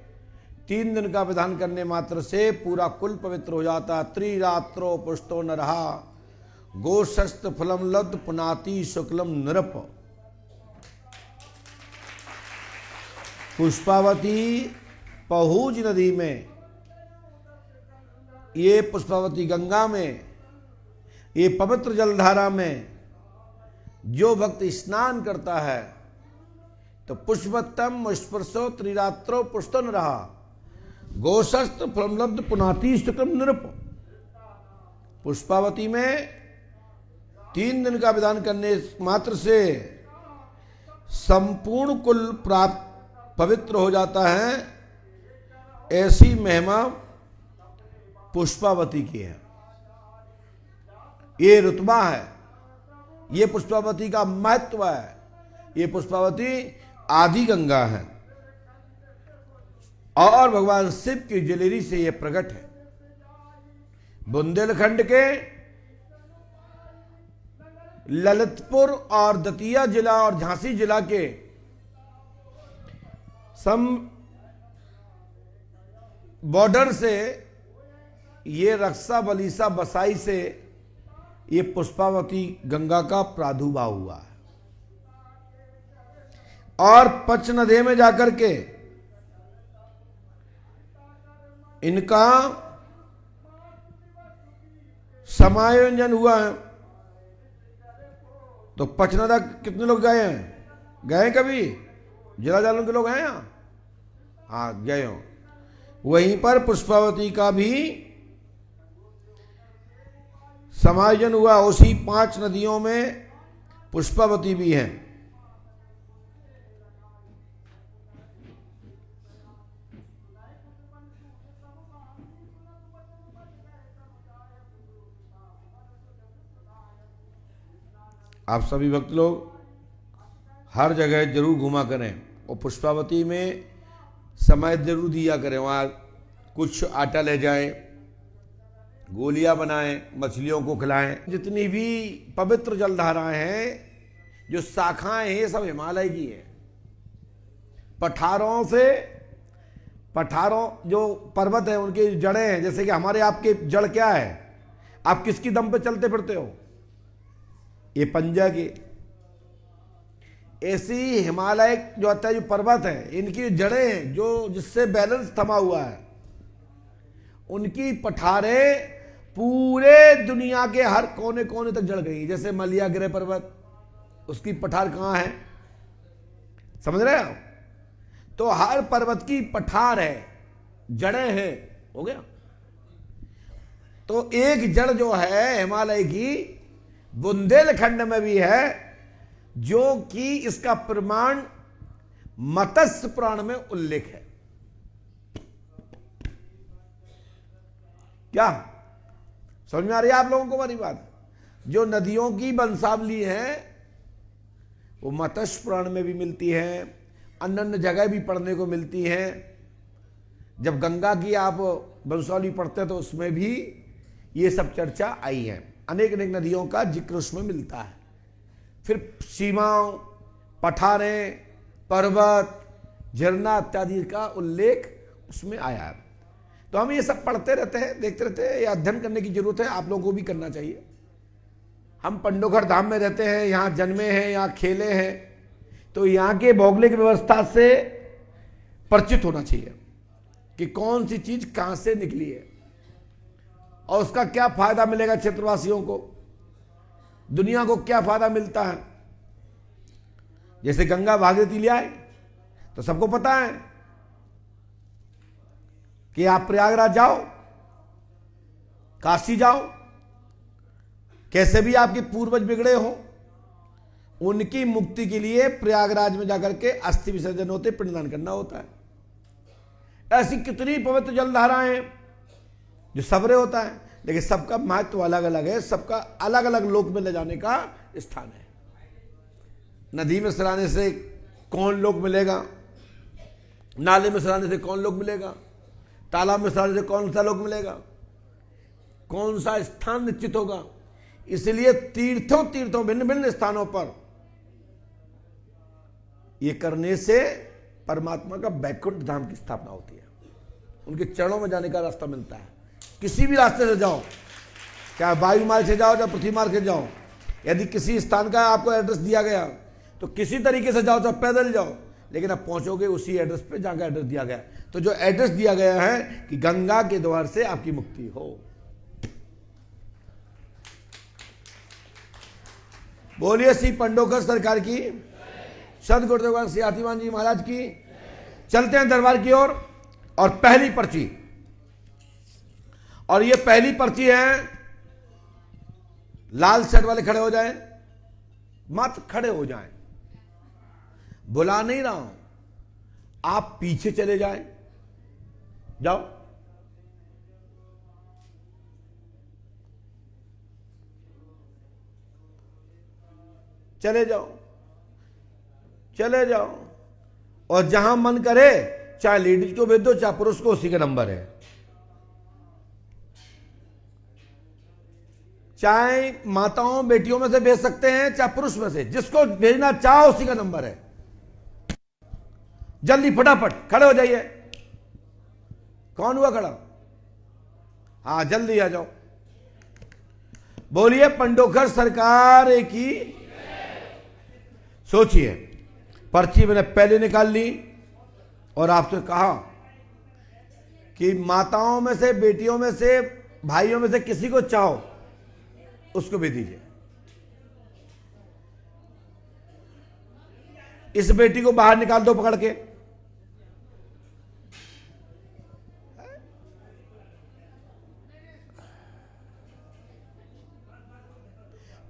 3 दिन का विधान करने मात्र से पूरा कुल पवित्र हो जाता। त्रिरात्रो पुष्टो न रहा गोशस्त फलम लब्ध पुनाति शुक्लम नृप। पुष्पावती पहुज नदी में, ये पुष्पावती गंगा में, ये पवित्र जलधारा में जो भक्त स्नान करता है तो पुष्पतम स्पर्शो त्रिरात्रो पुष्टो न रहा गोशस्त फलमलब्ध पुनाति शुक्लम नृप। पुष्पावती में 3 दिन का विधान करने मात्र से संपूर्ण कुल प्राप्त पवित्र हो जाता है। ऐसी महिमा पुष्पावती की है। ये रुतबा है, ये पुष्पावती का महत्व है। ये पुष्पावती आदि गंगा है और भगवान शिव की जलेरी से यह प्रकट है। बुंदेलखंड के ललितपुर और दतिया जिला और झांसी जिला के सम बॉर्डर से ये रक्षा बलीसा बसाई से ये पुष्पावती गंगा का प्रादुर्भाव हुआ है और पच नदी में जाकर के इनका समायोजन हुआ है। तो पचनदा कितने लोग गए हैं? गए कभी? जिला जालन के लोग हैं यहाँ? हाँ गए हो। वहीं पर पुष्पावती का भी समायोजन हुआ। उसी 5 नदियों में पुष्पावती भी है। आप सभी भक्त लोग हर जगह जरूर घुमा करें और पुष्पावती में समय जरूर दिया करें। वहाँ कुछ आटा ले जाएं, गोलियां बनाएं, मछलियों को खिलाएं। जितनी भी पवित्र जलधाराएं हैं, जो शाखाएं हैं, सब हिमालय की है। पठारों जो पर्वत है उनकी जड़ें हैं। जैसे कि हमारे आपके जड़ क्या है? आप किसकी दम पे चलते फिरते हो? ये पंजा की। ऐसी हिमालय जो होता है, जो पर्वत है, इनकी जड़ें हैं जो जिससे बैलेंस थमा हुआ है। उनकी पठारें पूरे दुनिया के हर कोने कोने तक जड़ गई। जैसे मलियाग्रह पर्वत, उसकी पठार कहां है? समझ रहे हो? तो हर पर्वत की पठार है, जड़ें हैं। हो गया? तो एक जड़ जो है हिमालय की, बुंदेलखंड में भी है, जो कि इसका प्रमाण मत्स्य पुराण में उल्लेख है। क्या समझ में आ रही है आप लोगों को हमारी बात? जो नदियों की वंशावली है वो मत्स्य पुराण में भी मिलती है, अन्य अन्य जगह भी पढ़ने को मिलती है। जब गंगा की आप वंशावली पढ़ते हैं तो उसमें भी ये सब चर्चा आई है। अनेक अनेक नदियों का जिक्र उसमें मिलता है। फिर सीमाओं, पठारें, पर्वत, झरना इत्यादि का उल्लेख उसमें आया है। तो हम ये सब पढ़ते रहते हैं, देखते रहते हैं। ये अध्ययन करने की जरूरत है, आप लोगों को भी करना चाहिए। हम पंडोखर धाम में रहते हैं, यहाँ जन्मे हैं, यहाँ खेले हैं, तो यहाँ के भौगोलिक व्यवस्था से परिचित होना चाहिए कि कौन सी चीज कहां से निकली है और उसका क्या फायदा मिलेगा क्षेत्रवासियों को, दुनिया को क्या फायदा मिलता है। जैसे गंगा भागीरथी ले आए तो सबको पता है कि आप प्रयागराज जाओ, काशी जाओ, कैसे भी आपके पूर्वज बिगड़े हो, उनकी मुक्ति के लिए प्रयागराज में जाकर के अस्थि विसर्जन होते, पिंडदान करना होता है। ऐसी कितनी पवित्र जलधाराएं हैं जो सबरे होता है, लेकिन सबका महत्व अलग अलग है, सबका अलग अलग लोक में ले जाने का स्थान है। नदी में सराने से कौन लोक मिलेगा, नाले में सराने से कौन लोक मिलेगा, तालाब में सराने से कौन सा लोक मिलेगा, कौन सा स्थान निश्चित होगा। इसलिए तीर्थों भिन्न भिन्न स्थानों पर ये करने से परमात्मा का वैकुंठ धाम की स्थापना होती है, उनके चरणों में जाने का रास्ता मिलता है। किसी भी रास्ते से जाओ, चाहे वायु मार्ग से जाओ, चाहे पृथ्वी मार्ग से जाओ, यदि किसी स्थान का आपको एड्रेस दिया गया तो किसी तरीके से जाओ, चाहे पैदल जाओ, लेकिन आप पहुंचोगे उसी एड्रेस पे जहां का एड्रेस दिया गया। तो जो एड्रेस दिया गया है कि गंगा के द्वार से आपकी मुक्ति हो। बोलिए श्री पंडोकर सरकार की, सदगुरुदेव श्री आतिमान जी महाराज की। चलते हैं दरबार की ओर। और पहली पर्ची, और ये पहली पर्ची है लाल शर्ट वाले खड़े हो जाएं, मत खड़े हो जाएं। बुला नहीं रहा हूं, आप पीछे चले जाएं, जाओ। चले जाओ, चले जाओ। और जहां मन करे चाहे लेडीज को भेज दो चाहे पुरुष को, उसी का नंबर है। चाहे माताओं बेटियों में से भेज सकते हैं चाहे पुरुष में से, जिसको भेजना चाहो उसी का नंबर है। जल्दी फटाफट खड़े हो जाइए। कौन हुआ खड़ा? हाँ जल्दी आ जाओ। बोलिए पंडोखर सरकार की। सोचिए, पर्ची मैंने पहले निकाल ली और आपसे कहा कि माताओं में से, बेटियों में से, भाइयों में से किसी को चाहो उसको भी दीजिए। इस बेटी को बाहर निकाल दो पकड़ के।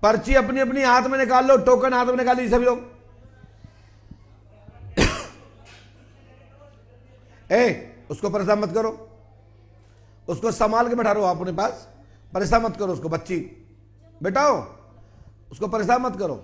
पर्ची अपनी अपनी हाथ में निकाल लो, टोकन हाथ में निकाल लीजिए सभी लोग। उसको परेशान मत करो, उसको संभाल के बैठा रहो अपने पास। परेशान मत करो उसको, बच्ची बेटाओ, उसको परेशान मत करो।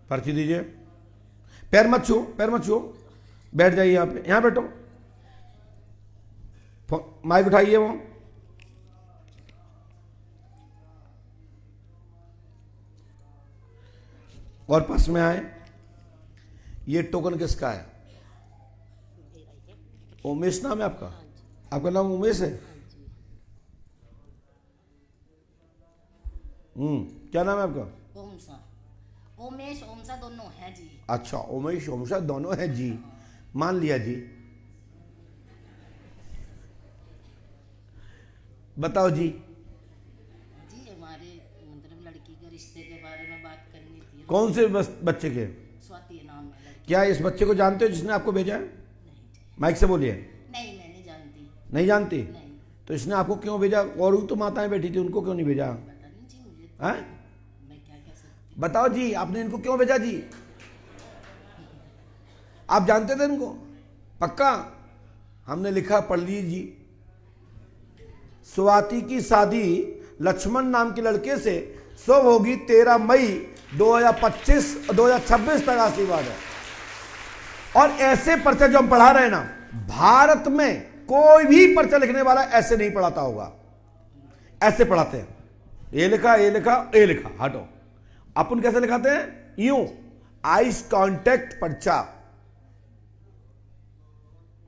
पर्ची दीजिए। पैर मत छू, पैर मत छू। बैठ जाइए यहां पे, यहां बैठो। माइक उठाइए वो। और पास में आए। ये टोकन किसका है? उमेश नाम है आपका? आपका नाम उमेश है? क्या नाम है आपका? उमेश ओमसा दोनों है जी। अच्छा, उमेश ओमसा दोनों है जी, मान लिया जी। बताओ जी। जी हमारे मतलब लड़की के रिश्ते के बारे में बात करनी थी। कौन से बच्चे के? स्वाति नाम है लड़की। क्या इस बच्चे को जानते हो जिसने आपको भेजा है? माइक से बोलिए। नहीं मैं नहीं जानती। नहीं जानती? नहीं। तो इसने आपको क्यों भेजा? और तो माताएं बैठी थी, उनको क्यों नहीं भेजा? पता नहीं जी मुझे। हैं? मैं क्या कह सकती। बताओ जी, आपने इनको क्यों भेजा जी? आप जानते थे इनको? पक्का? हमने लिखा, पढ़ लीजिए जी। स्वाति की शादी लक्ष्मण नाम के लड़के से शुभ होगी 13 मई 2026 तक। आशीर्वाद है। और ऐसे पर्चे जो हम पढ़ा रहे हैं ना, भारत में कोई भी पर्चा लिखने वाला ऐसे नहीं पढ़ाता होगा। ऐसे पढ़ाते हैं, ये लिखा, ये लिखा, ये लिखा, हटो। अपन कैसे लिखाते हैं? यूं, आइस कांटेक्ट पर्चा।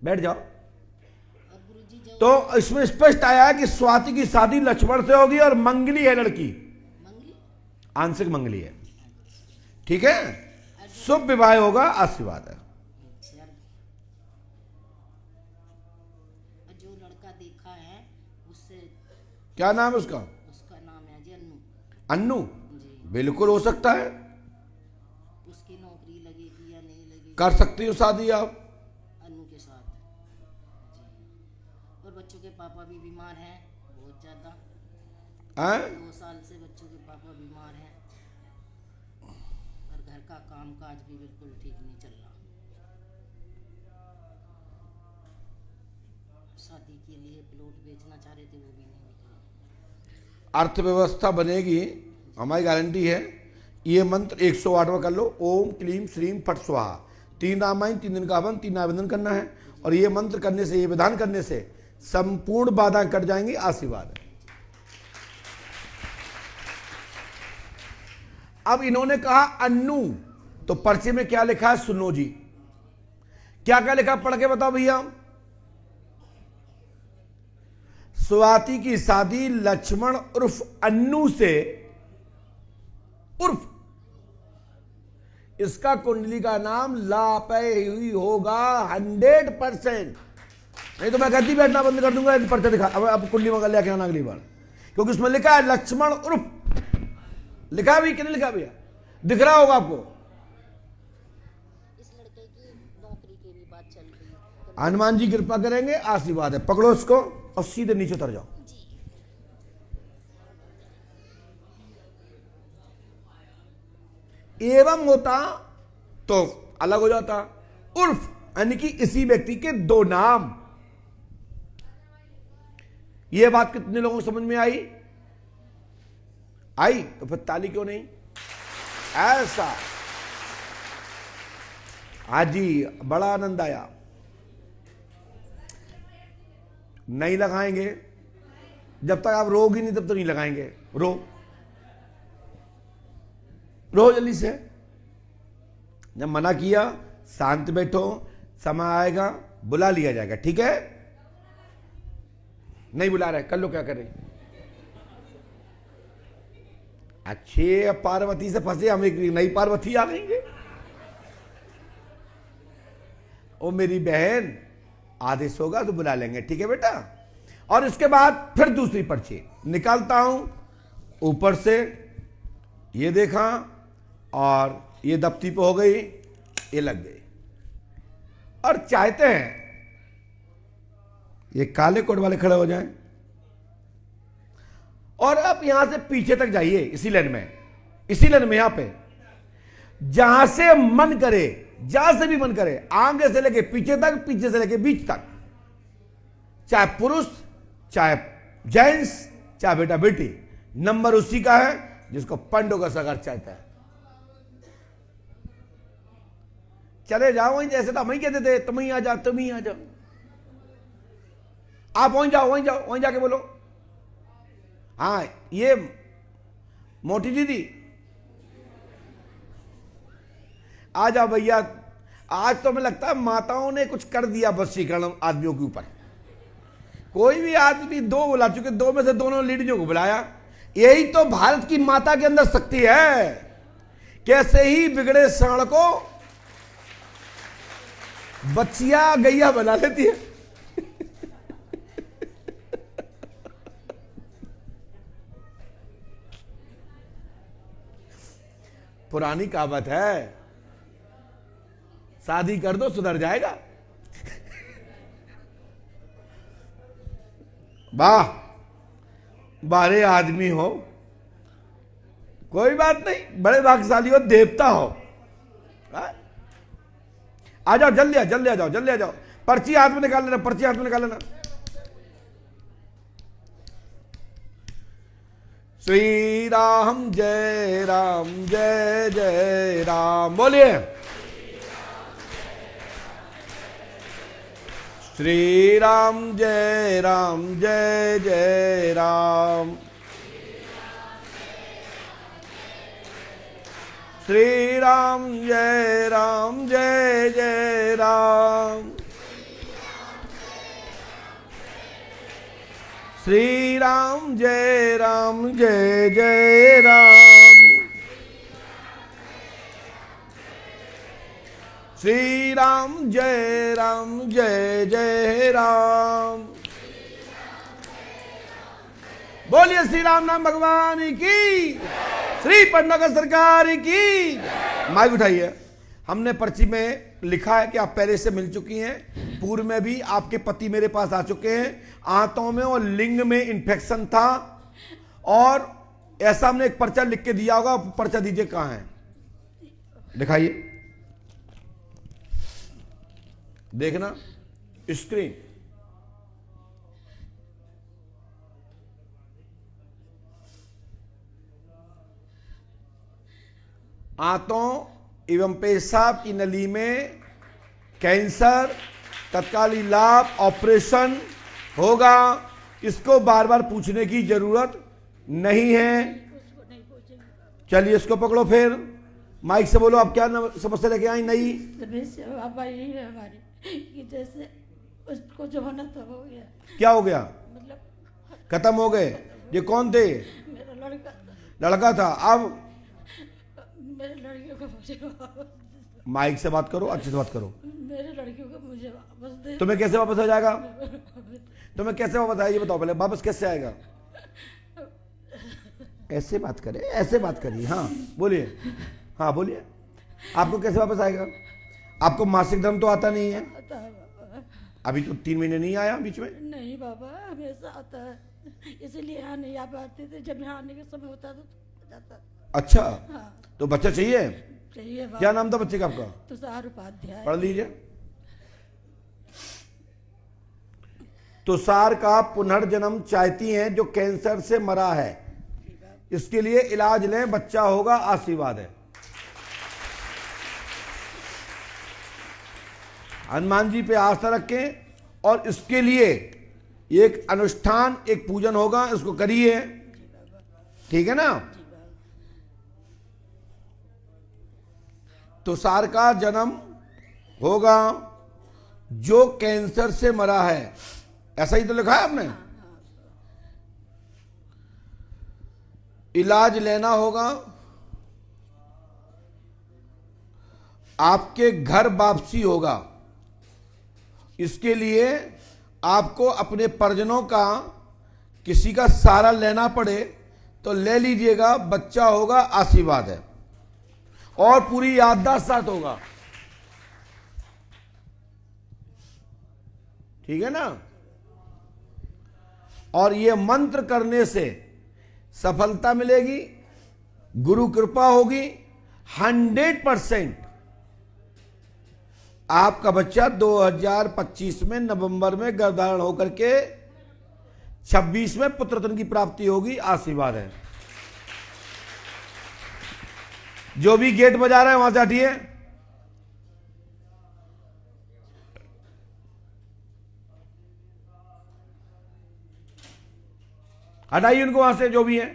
बैठ जाओ। तो इसमें स्पष्ट आया है कि स्वाति की शादी लक्ष्मण से होगी और मंगली है लड़की, आंशिक मंगली है। ठीक है, शुभ विवाह होगा, आशीर्वाद है। जो लड़का देखा है उससे, क्या नाम है उसका? उसका नाम है जी अन्नू। अन्नू? जी। बिल्कुल हो सकता है। उसकी नौकरी लगेगी या नहीं लगेगी? कर सकती हो शादी आप अन्नू के साथ जी। और बच्चों के पापा भी बीमार हैं बहुत ज्यादा। 2 साल से बच्चों के पापा बीमार हैं और घर का काम काज भी बिल्कुल ठीक नहीं चल रहा। शादी के लिए प्लॉट बेचना चाह रहे थे, वो भी नहीं निकला। अर्थव्यवस्था बनेगी, हमारी गारंटी है। ये मंत्र 108वां कर लो। ओम क्लीम श्रीम फट स्वाहा। 3 रामायण, 3 दिन का हवन, 3 आवेदन करना है। और ये मंत्र करने से, ये विधान करने से संपूर्ण बाधाएं कट जाएंगी। आशीर्वाद है। अब इन्होंने कहा अन्नू, तो पर्चे में क्या लिखा है सुनो जी। क्या क्या लिखा, पढ़ के बताओ भैया। स्वाति की शादी लक्ष्मण उर्फ अन्नू से, उर्फ इसका कुंडली का नाम लापय हुई होगा 100%। नहीं तो मैं गद्दी बैठना बंद कर दूंगा। पर्चा दिखा, अब कुंडली मंगा लेके आना अगली बार, क्योंकि उसमें लिखा है लक्ष्मण उर्फ, लिखा भी कि नहीं लिखा भैया? दिख रहा होगा आपको। इस लड़के की नौकरी की भी बात चल रही है। हनुमान जी कृपा करेंगे, आशीर्वाद है। पकड़ो इसको और सीधे नीचे उतर जाओ। एवं होता तो अलग हो जाता। उर्फ यानी कि इसी व्यक्ति के दो नाम। यह बात कितने लोगों को समझ में आई? आई तो फिर ताली क्यों नहीं? ऐसा आज जी बड़ा आनंद आया। नहीं लगाएंगे जब तक आप रोगी नहीं तब तक नहीं लगाएंगे। रो जल्दी से। जब मना किया शांत बैठो, समय आएगा बुला लिया जाएगा, ठीक है? नहीं बुला रहे कर लो, क्या करें? अच्छे पार्वती से फंसे, हम एक नई पार्वती आ गएंगे। ओ मेरी बहन, आदेश होगा तो बुला लेंगे, ठीक है बेटा? और इसके बाद फिर दूसरी पर्ची निकालता हूं। ऊपर से ये देखा और ये दफ्ती पे हो गई, ये लग गई। और चाहते हैं ये काले कोट वाले खड़े हो जाएं और आप यहां से पीछे तक जाइए, इसी लाइन में यहां पे जहां से मन करे, जहां से भी मन करे, आगे से लेके पीछे तक, पीछे से लेके बीच तक, चाहे पुरुष चाहे जेंट्स चाहे बेटा बेटी, नंबर उसी का है जिसको पंडों का सगर चाहता है। चले जाओ वहीं, जैसे तो हम ही कहते थे तुम ही आ जाओ, तुम ही आ जाओ। आप वहीं जाओ, वहीं जाके बोलो। हाँ ये मोटी दीदी आ जाओ भैया। आज तो हमें लगता है माताओं ने कुछ कर दिया वशीकरण आदमियों के ऊपर। कोई भी आदमी दो बुला चुके, दो में से दोनों लेडीजों को बुलाया। यही तो भारत की माता के अंदर शक्ति है। कैसे ही बिगड़े साण को बच्चियां गैया बना लेती है। पुरानी कहावत है, शादी कर दो सुधर जाएगा। वाह, बारे आदमी हो, कोई बात नहीं, बड़े भाग्यशाली हो, देवता हो। आ जाओ, जल्दी आ जाओ, जल्दी आ जाओ। पर्ची हाथ में निकाल लेना, पर्ची हाथ में निकाल लेना। श्री राम जय राम, जय जय राम। बोलिए श्री राम जय राम, जय जय राम। श्री राम जय राम, जय जय राम। श्री राम जय राम, जय जय राम। श्री राम जय राम, जय जय राम। बोलिए श्री राम नाम भगवान की, श्री पंडों सरकार की। माइक उठाइए। हमने पर्ची में लिखा है कि आप पहले से मिल चुकी हैं। पूर्व में भी आपके पति मेरे पास आ चुके हैं। आंतों में और लिंग में इन्फेक्शन था और ऐसा हमने एक पर्चा लिख के दिया होगा। पर्चा दीजिए, कहां है, दिखाइए, देखना स्क्रीन। आंतों एवं पेशाब की नली में कैंसर, तत्काल इलाज, ऑपरेशन होगा। इसको बार बार पूछने की जरूरत नहीं है। चलिए इसको पकड़ो, फिर माइक से बोलो, आप क्या समस्या लेके आई? नहीं समस्या यही है हमारी कि जैसे उसको जो होना था हो गया। क्या हो गया? मतलब खत्म हो गए। ये कौन थे? मेरा लड़का था। अब मेरे लड़कियों को मुझे वापस, माइक से बात करो, अच्छे से बात करो। मेरे लड़कियों को मुझे वापस दे। तुम्हें कैसे वापस हो जाएगा? तुम्हें कैसे वापस आएगा ये बताओ पहले। वापस कैसे आएगा? ऐसे बात करे, ऐसे बात करिए। हाँ बोलिए। हाँ बोलिए, आपको कैसे वापस आएगा? आपको मासिक धर्म तो आता नहीं है? आता है बाबा। अभी तो 3 महीने नहीं आया बीच में? नहीं बाबा, हमेशा आता है, इसलिए यहाँ नहीं आ पाते थे। जब यहाँ आने का समय होता तो जाता। अच्छा, हाँ तो बच्चा चाहिए? चाहिए क्या बाबा। नाम था बच्चे का आपका? तुषार उपाध्याय। पढ़ लीजिए। तुषार का पुनर्जन्म चाहती हैं जो कैंसर से मरा है, इसके लिए इलाज लें, बच्चा होगा, आशीर्वाद है। हनुमान जी पे आस्था रखें और इसके लिए एक अनुष्ठान, एक पूजन होगा, इसको करिए, ठीक है ना? तुषार का जन्म होगा जो कैंसर से मरा है, ऐसा ही तो लिखा है आपने। इलाज लेना होगा, आपके घर वापसी होगा, इसके लिए आपको अपने परिजनों का किसी का सहारा लेना पड़े तो ले लीजिएगा, बच्चा होगा, आशीर्वाद है, और पूरी याददाश्त साथ होगा, ठीक है ना? और ये मंत्र करने से सफलता मिलेगी, गुरु कृपा होगी, 100%। आपका बच्चा 2025 में नवंबर में गर्भधारण होकर के 26 में पुत्ररत्न की प्राप्ति होगी, आशीर्वाद है। जो भी गेट बजा रहा है वहां से हटिए। हटाइए उनको वहां से, जो भी है।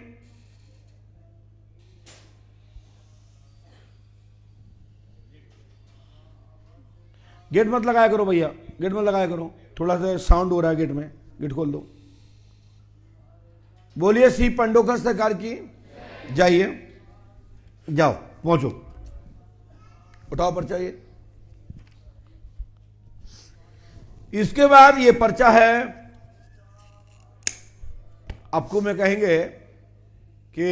गेट मत लगाया करो भैया, गेट मत लगाया करो, थोड़ा सा साउंड हो रहा है गेट में, गेट खोल दो। बोलिए श्री पंडोकर सरकार की। जाइए, जाओ, पहुंचो, उठाओ पर्चा। ये इसके बाद ये पर्चा है, आपको मैं कहेंगे कि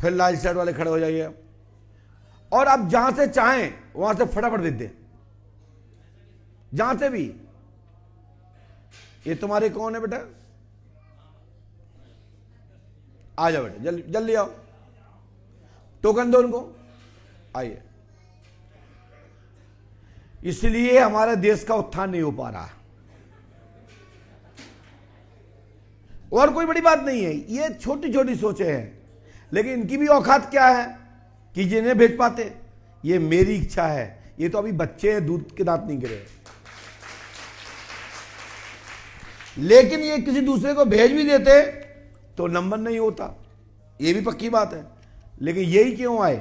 फिर लाल शर्ट वाले खड़े हो जाइए और आप जहां से चाहें वहां से फटाफट दे दें, जहां से भी। ये तुम्हारे कौन है बेटा? आ जाओ बेटा, जल्दी जल्दी आओ, टोकन दो उनको, आइए। इसलिए हमारे देश का उत्थान नहीं हो पा रहा, और कोई बड़ी बात नहीं है, ये छोटी छोटी सोचें हैं, लेकिन इनकी भी औकात क्या है कि जिन्हें भेज पाते। ये मेरी इच्छा है, ये तो अभी बच्चे हैं, दूध के दांत नहीं गिरे, लेकिन ये किसी दूसरे को भेज भी देते तो नंबर नहीं होता, ये भी पक्की बात है। लेकिन यही क्यों आए?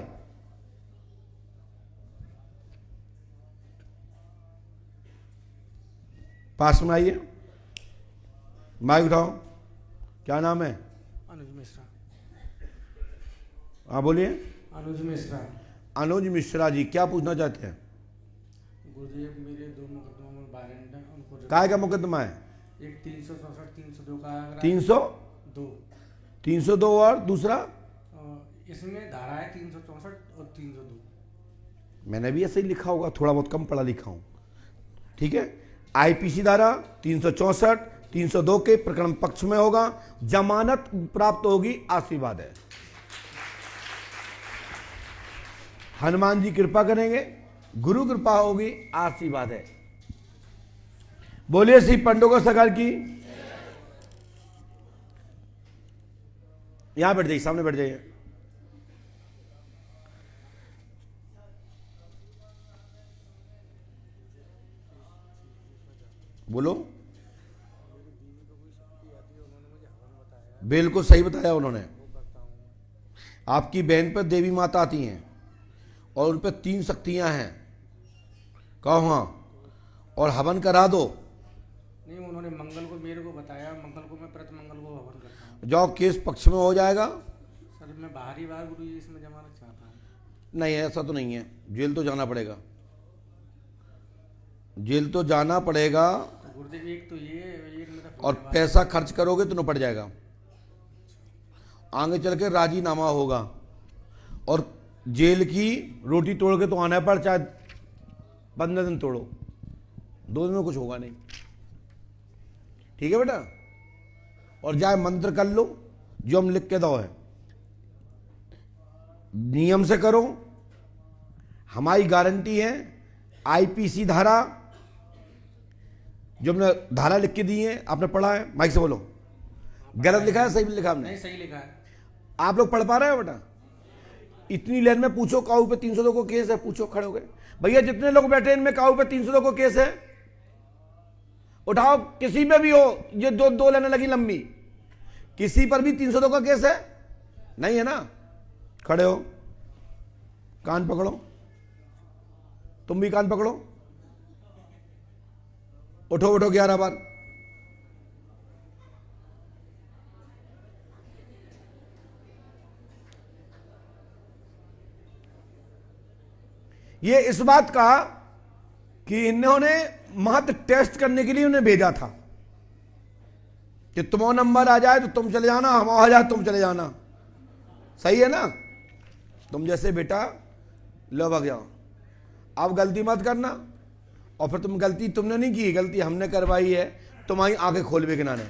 पास में आइए, माइक उठाओ। क्या नाम है? अनुज मिश्रा। हाँ बोलिए। अनुज मिश्रा। अनुज मिश्रा जी, क्या पूछना चाहते हैं? गुरुदेव, मेरे 2 मुकदमों में वारंट है, उनको काय का मुकदमा है? एक 364 302 का आगरा 302 2 और दूसरा? इसमें धारा है 364 और 302। मैंने भी ऐसे ही लिखा होगा, थोड़ा बहुत कम पढ़ा लिखा हूं, ठीक है। आईपीसी धारा 364 302 के प्रकरण पक्ष में होगा, जमानत प्राप्त होगी, आशीर्वाद है। हनुमान जी कृपा करेंगे, गुरु कृपा होगी, आशीर्वाद है। बोलिए श्री पंडोकर सरकार की। यहां बैठ जाइए, सामने बैठ जाइए। बोलो। बिल्कुल सही बताया उन्होंने। आपकी बहन पर देवी माता आती हैं और उन पर 3 शक्तियां हैं, कहो हाँ, और हवन करा दो। नहीं, उन्होंने मंगल को मेरे को बताया, मंगल को मैं प्रति मंगल को हवन करता हूँ। जाओ, केस पक्ष में हो जाएगा। सर मैं बाहरी बार गुरु जी इसमें जमानत चाहता हूँ। नहीं, ऐसा तो नहीं है, जेल तो जाना पड़ेगा, जेल तो जाना पड़ेगा। गुरुदेव एक तो ये, एक मेरा और पैसा खर्च करोगे तो निपट जाएगा, आगे चल के राजीनामा होगा और जेल की रोटी तोड़ के तो आना है, पर चाहे 15 दिन तोड़ो, 2 दिन में कुछ होगा नहीं। ठीक है बेटा? और जाए मंत्र कर लो जो हम लिख के दो है, नियम से करो, हमारी गारंटी है। आईपीसी धारा जो हमने धारा लिख के दी है, आपने पढ़ा है? माइक से बोलो। गलत लिखा है सही लिखा हमने? नहीं, सही लिखा है। आप लोग पढ़ पा रहे हो बेटा? इतनी लाइन में पूछो काऊ पे 302 को केस है, पूछो खड़े हो गए भैया जितने लोग बैठे इनमें काऊ पे 302 को केस है, उठाओ। किसी पे भी हो, ये दो लाइनें लगी लंबी, किसी पर भी 302 का केस है? नहीं है ना? खड़े हो, कान पकड़ो, तुम भी कान पकड़ो, उठो उठो 11 बार। ये इस बात का कि इन्होंने महत्व टेस्ट करने के लिए उन्हें भेजा था कि तुम्हारा नंबर आ जाए तो तुम चले जाना, हम आ जाए तुम चले जाना। सही है ना? तुम जैसे बेटा लो भाग जाओ, अब गलती मत करना। और फिर तुम गलती तुमने नहीं की, गलती हमने करवाई है, तुम्हारी आंखें खोल भी गिनाने।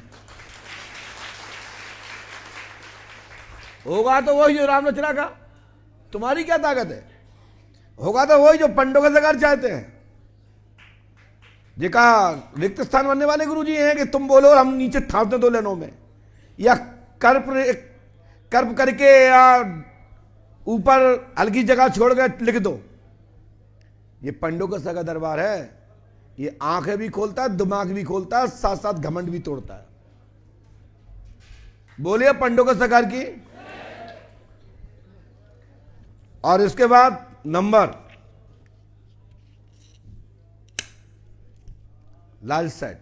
होगा तो वही जो राम रचना का, तुम्हारी क्या ताकत है? होगा तो वही जो पंडों का सरकार चाहते हैं, जिका रिक्त स्थान बनने वाले गुरुजी हैं कि तुम बोलो और हम नीचे ठावते 2 लाइनों में, या कर्प करके या ऊपर हल्की जगह छोड़ के लिख दो। ये पंडों का सगा दरबार है, ये आंखें भी खोलता है, दिमाग भी खोलता है, साथ साथ घमंड भी तोड़ता है। बोलिए पंडों का सरकार की। और इसके बाद नंबर लाल सेट,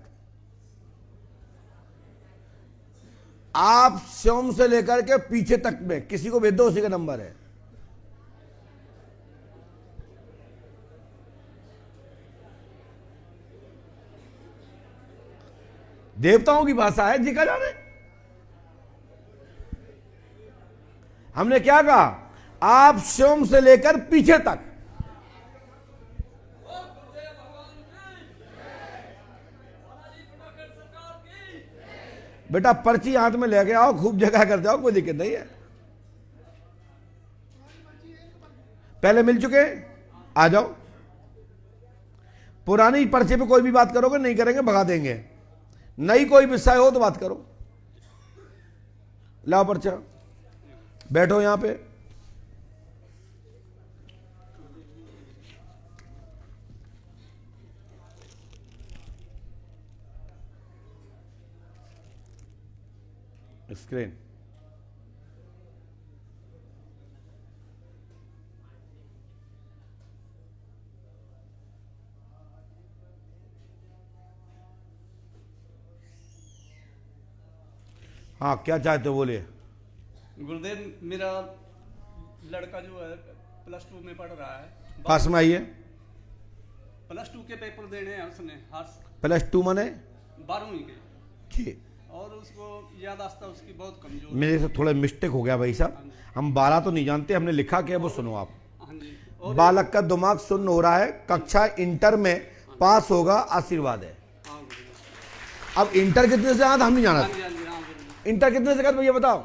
आप स्वयं से लेकर के पीछे तक में किसी को भेज दो, उसी का नंबर है। देवताओं की भाषा है, जी का जाने। हमने क्या कहा? आप स्वयं से लेकर पीछे तक। बेटा पर्ची हाथ में लेके आओ, खूब जगह कर जाओ, कोई दिक्कत नहीं है। पहले मिल चुके, आ जाओ। पुरानी पर्ची पे कोई भी बात करोगे, नहीं करेंगे भगा देंगे। नई कोई विषय हो तो बात करो। लाओ पर्चा, बैठो यहां पे। स्क्रीन हाँ, क्या चाहते हो बोलिए। गुरुदेव, मेरा लड़का जो है +2 में पढ़ रहा है। पास में आइए। +2 के पेपर देने हैं उसने, +2 माने 12वीं के, ठीक। और उसको याददाश्त उसकी बहुत कमजोर। मेरे से थोड़ा मिस्टेक हो गया भाई साहब, हम 12 तो नहीं जानते, हमने लिखा क्या वो सुनो आप। हाँ जी। बालक का दिमाग सुन्न हो रहा है, कक्षा इंटर में पास होगा, आशीर्वाद है। हाँ गुरुजी। अब इंटर कितने से आता हम नहीं जाना। हाँ जी, हाँ जी, हाँ गुरुजी। इंटर कितने से कर भैया बताओ।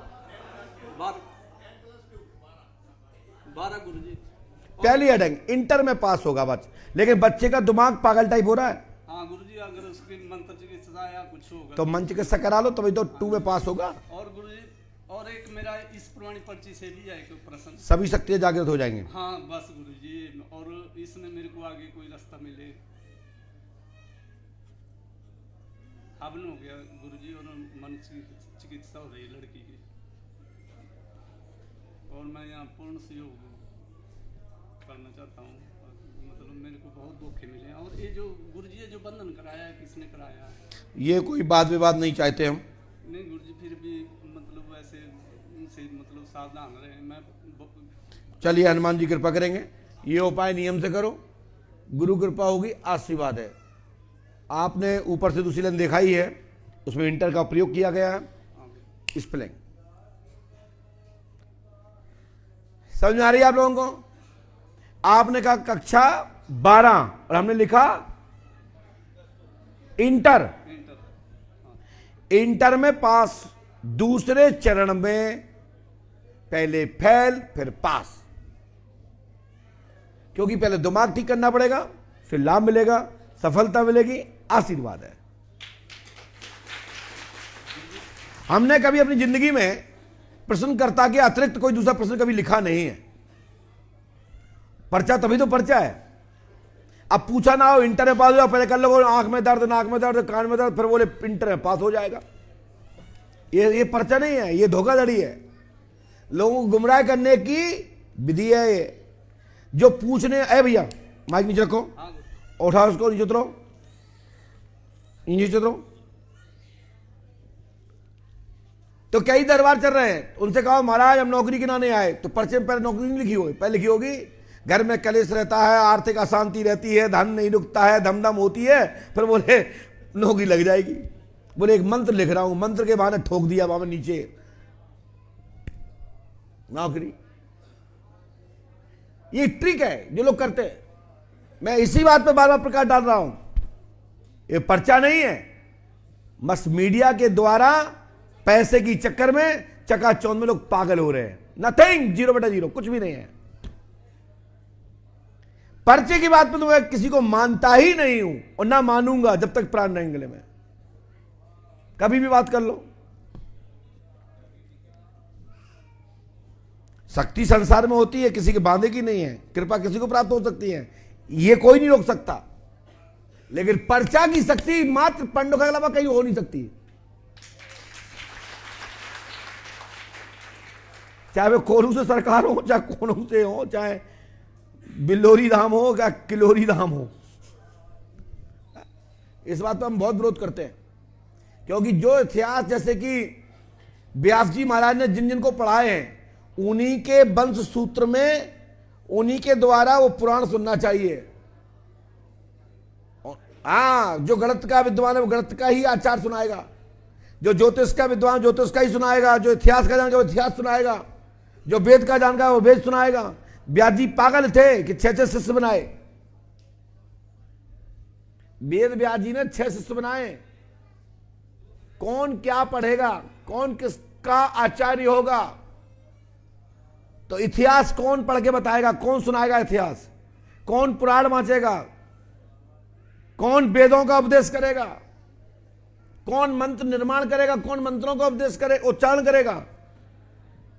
12 गुरुजी। पहली अटेंग इंटर में पास होगा बच, लेकिन बच्चे का दिमाग पागल टाइप हो रहा है। हाँ गुरुजी, अगर उसकी मंत्र चिकित्सा या कुछ होगा तो मन चिकित्सा करा लो, तभी तो 2 में पास होगा। और गुरुजी, और एक मेरा इस पुरानी पर्ची से भी है एक प्रश्न। सभी शक्तियां जागृत हो जाएंगे। हाँ बस गुरुजी, और इसने मेरे को आगे कोई रास्ता मिले। हवन हो गया गुरुजी, और मन चिकित्सा हो रही है लड़की की, और मैं यहाँ पूर्ण सहयोग करना चाहता हूँ। मतलब मेरे को बहुत धोखे मिले हैं। और ये जो गुरुजी ये जो बंधन कराया है, किसने कराया है? ये कोई बात विवाद नहीं चाहते हम। नहीं गुरुजी, फिर भी मतलब ऐसे उनसे मतलब सावधान रहे। मैं चलिए हनुमान जी कृपा करेंगे। ये उपाय नियम से करो, गुरु कृपा होगी, आशीर्वाद है। आपने ऊपर से दूसरी लाइन देखा ही है, उसमें इंटर का प्रयोग किया गया है, स्पेलिंग समझ में आ रही है आप लोगों को? आपने कहा कक्षा 12 और हमने लिखा इंटर। इंटर में पास, दूसरे चरण में पहले फेल फिर पास, क्योंकि पहले दिमाग ठीक करना पड़ेगा, फिर लाभ मिलेगा, सफलता मिलेगी, आशीर्वाद है। हमने कभी अपनी जिंदगी में प्रश्नकर्ता के अतिरिक्त कोई दूसरा प्रश्न कभी लिखा नहीं है। पर्चा तभी तो पर्चा है। अब पूछा ना हो इंटर में पास हो जाओ, पहले कर लो आंख में दर्द, नाक में दर्द, कान में दर्द, फिर बोले इंटर में पास हो जाएगा। ये पर्चा नहीं है, ये धोखाधड़ी है, लोगों को गुमराह करने की विधि है ये। जो पूछने, अरे भैया माइक नीचे रखो, उठाओ उसको, नीचे उतरो, नीचे उतरो। तो कई दरबार चल रहे हैं, उनसे कहो महाराज हम नौकरी के नाने आए, तो पर्चे में पहले नौकरी नहीं लिखी होगी, पहले लिखी होगी घर में कलेश रहता है, आर्थिक अशांति रहती है, धन नहीं रुकता है, धमधम होती है, फिर बोले नौकरी लग जाएगी। बोले एक मंत्र लिख रहा हूं, मंत्र के बहाने ठोक दिया बाबा नीचे नौकरी। ये ट्रिक है जो लोग करते हैं। मैं इसी बात पे बार बार प्रकाश डाल रहा हूं, ये पर्चा नहीं है, बस मीडिया के द्वारा पैसे की चक्कर में चकाचौंध में लोग पागल हो रहे हैं। नथिंग, 0/0, कुछ भी नहीं है। पर्चे की बात पे तो मैं किसी को मानता ही नहीं हूं और ना मानूंगा जब तक प्राण नहीं गले में। कभी भी बात कर लो, शक्ति संसार में होती है, किसी के बांधे की नहीं है, कृपा किसी को प्राप्त हो सकती है, ये कोई नहीं रोक सकता। लेकिन पर्चा की शक्ति मात्र पंडों के अलावा कहीं हो नहीं सकती। चाहे वे कोनू से सरकार हो, चाहे कोनू से हो, चाहे बिल्लोरी धाम हो या किलोरी धाम हो। इस बात पर हम बहुत विरोध करते हैं, क्योंकि जो इतिहास जैसे कि व्यास जी महाराज ने जिन जिन को पढ़ाए हैं, उन्हीं के वंश सूत्र में, उन्हीं के द्वारा वो पुराण सुनना चाहिए। हाँ, जो गणित का विद्वान है वो गणित का ही आचार सुनाएगा, जो ज्योतिष का विद्वान ज्योतिष का ही सुनाएगा, जो इतिहास का जानकर वो इतिहास सुनाएगा, जो वेद का जानकर वो वेद सुनाएगा। व्यास जी पागल थे कि 6 शिष्य बनाए, वेद व्यास जी ने 6 शिष्य बनाए। कौन क्या पढ़ेगा, कौन किसका आचार्य होगा, तो इतिहास कौन पढ़ के बताएगा, कौन सुनाएगा इतिहास, कौन पुराण वांचेगा, कौन वेदों का उपदेश करेगा, कौन मंत्र निर्माण करेगा, कौन मंत्रों का उपदेश करे, उच्चारण करेगा,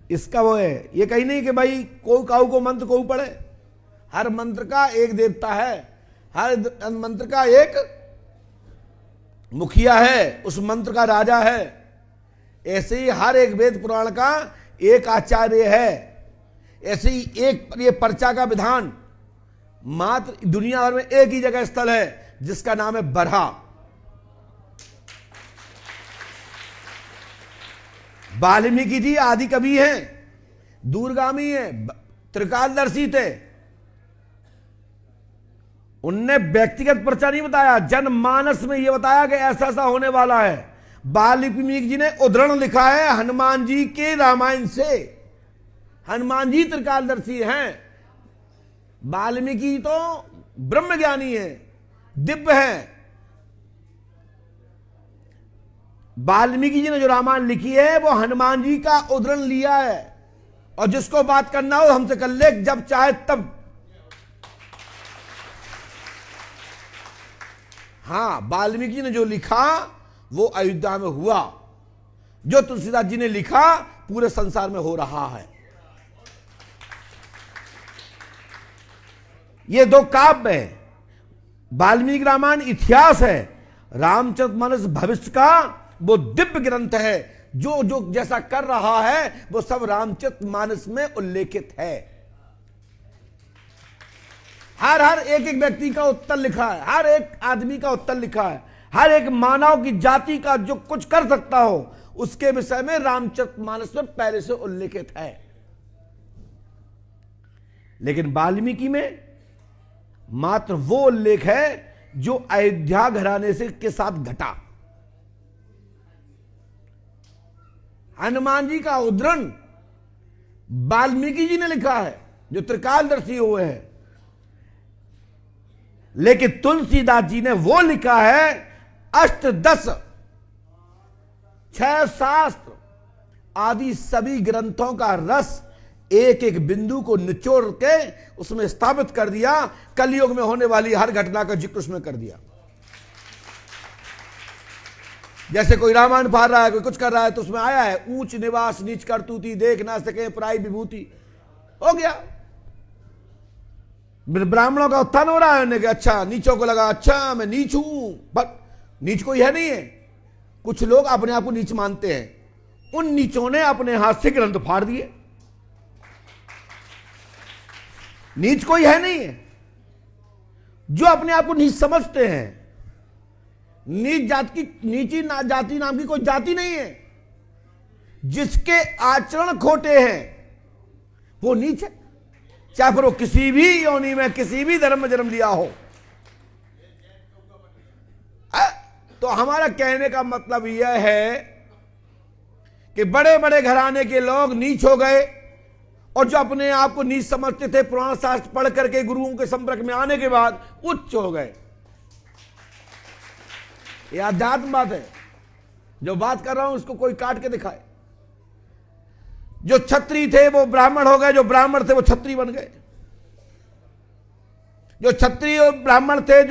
इसका वो है। ये कहीं नहीं कि भाई कोई काऊ को मंत्र कोई पढ़े। हर मंत्र का एक देवता है, हर मंत्र का एक मुखिया है, उस मंत्र का राजा है। ऐसे ही हर एक वेद पुराण का एक आचार्य है। ऐसे ही एक ये पर्चा का विधान मात्र दुनिया भर में एक ही जगह स्थल है, जिसका नाम है बरहा। वाल्मीकि जी आदि कवि हैं, दूरगामी हैं, त्रिकालदर्शी थे। उनने व्यक्तिगत पर्चा नहीं बताया, जनमानस में यह बताया कि ऐसा ऐसा होने वाला है। वाल्मीकि जी ने उद्धरण लिखा है हनुमान जी के रामायण से। हनुमान जी त्रिकालदर्शी हैं। वाल्मीकि तो ब्रह्मज्ञानी है, दिव्य है। वाल्मीकि जी ने जो रामायण लिखी है वो हनुमान जी का उद्धरण लिया है। और जिसको बात करना हो हमसे कर ले, जब चाहे तब। हाँ, वाल्मीकि जी ने जो लिखा वो अयोध्या में हुआ, जो तुलसीदास जी ने लिखा पूरे संसार में हो रहा है। ये दो काव्य है। वाल्मीकि रामायण इतिहास है, रामचरितमानस भविष्य का वो दिव्य ग्रंथ है। जो जो जैसा कर रहा है वो सब रामचरितमानस में उल्लेखित है। हर एक व्यक्ति का उत्तर लिखा है, हर एक आदमी का उत्तर लिखा है, हर एक मानव की जाति का जो कुछ कर सकता हो उसके विषय में रामचरितमानस में पहले से उल्लेखित है। लेकिन वाल्मीकि में मात्र वो उल्लेख है जो अयोध्या घराने से के साथ घटा। हनुमान जी का उद्धरण वाल्मीकि जी ने लिखा है जो त्रिकालदर्शी हुए हैं, लेकिन तुलसीदास जी ने वो लिखा है अष्टदश, 6 शास्त्र आदि सभी ग्रंथों का रस एक एक बिंदु को निचोड़ के उसमें स्थापित कर दिया। कलयुग में होने वाली हर घटना का जिक्र उसमें कर दिया। जैसे कोई रामायण पढ़ रहा है, कोई कुछ कर रहा है, तो उसमें आया है ऊंच निवास नीच करतूती, देख ना सके पराई विभूति। हो गया, ब्राह्मणों का उत्थान हो रहा है कि अच्छा, नीचों को लगा अच्छा मैं नीच हूं, बट नीच कोई है नहीं है। कुछ लोग अपने आप को नीच मानते हैं, उन नीचों ने अपने हाथ से ग्रंथ फाड़ दिए। नीच कोई है नहीं है। जो अपने आप को नीच समझते हैं, नीच जाति की, नीची जाति नाम की कोई जाति नहीं है। जिसके आचरण खोटे हैं वो नीच है, चाहे फिर वो किसी भी योनि में किसी भी धर्म में जन्म लिया हो। तो हमारा कहने का मतलब यह है कि बड़े बड़े घराने के लोग नीच हो गए, और जो अपने आप को नीच समझते थे पुराण शास्त्र पढ़ करके गुरुओं के संपर्क में आने के बाद उच्च हो गए। यह अध्यात्म बात है। जो बात कर रहा हूं उसको कोई काट के दिखाए। जो क्षत्रिय थे वो ब्राह्मण हो गए, जो ब्राह्मण थे वो क्षत्रिय बन गए। जो क्षत्रिय और ब्राह्मण थे,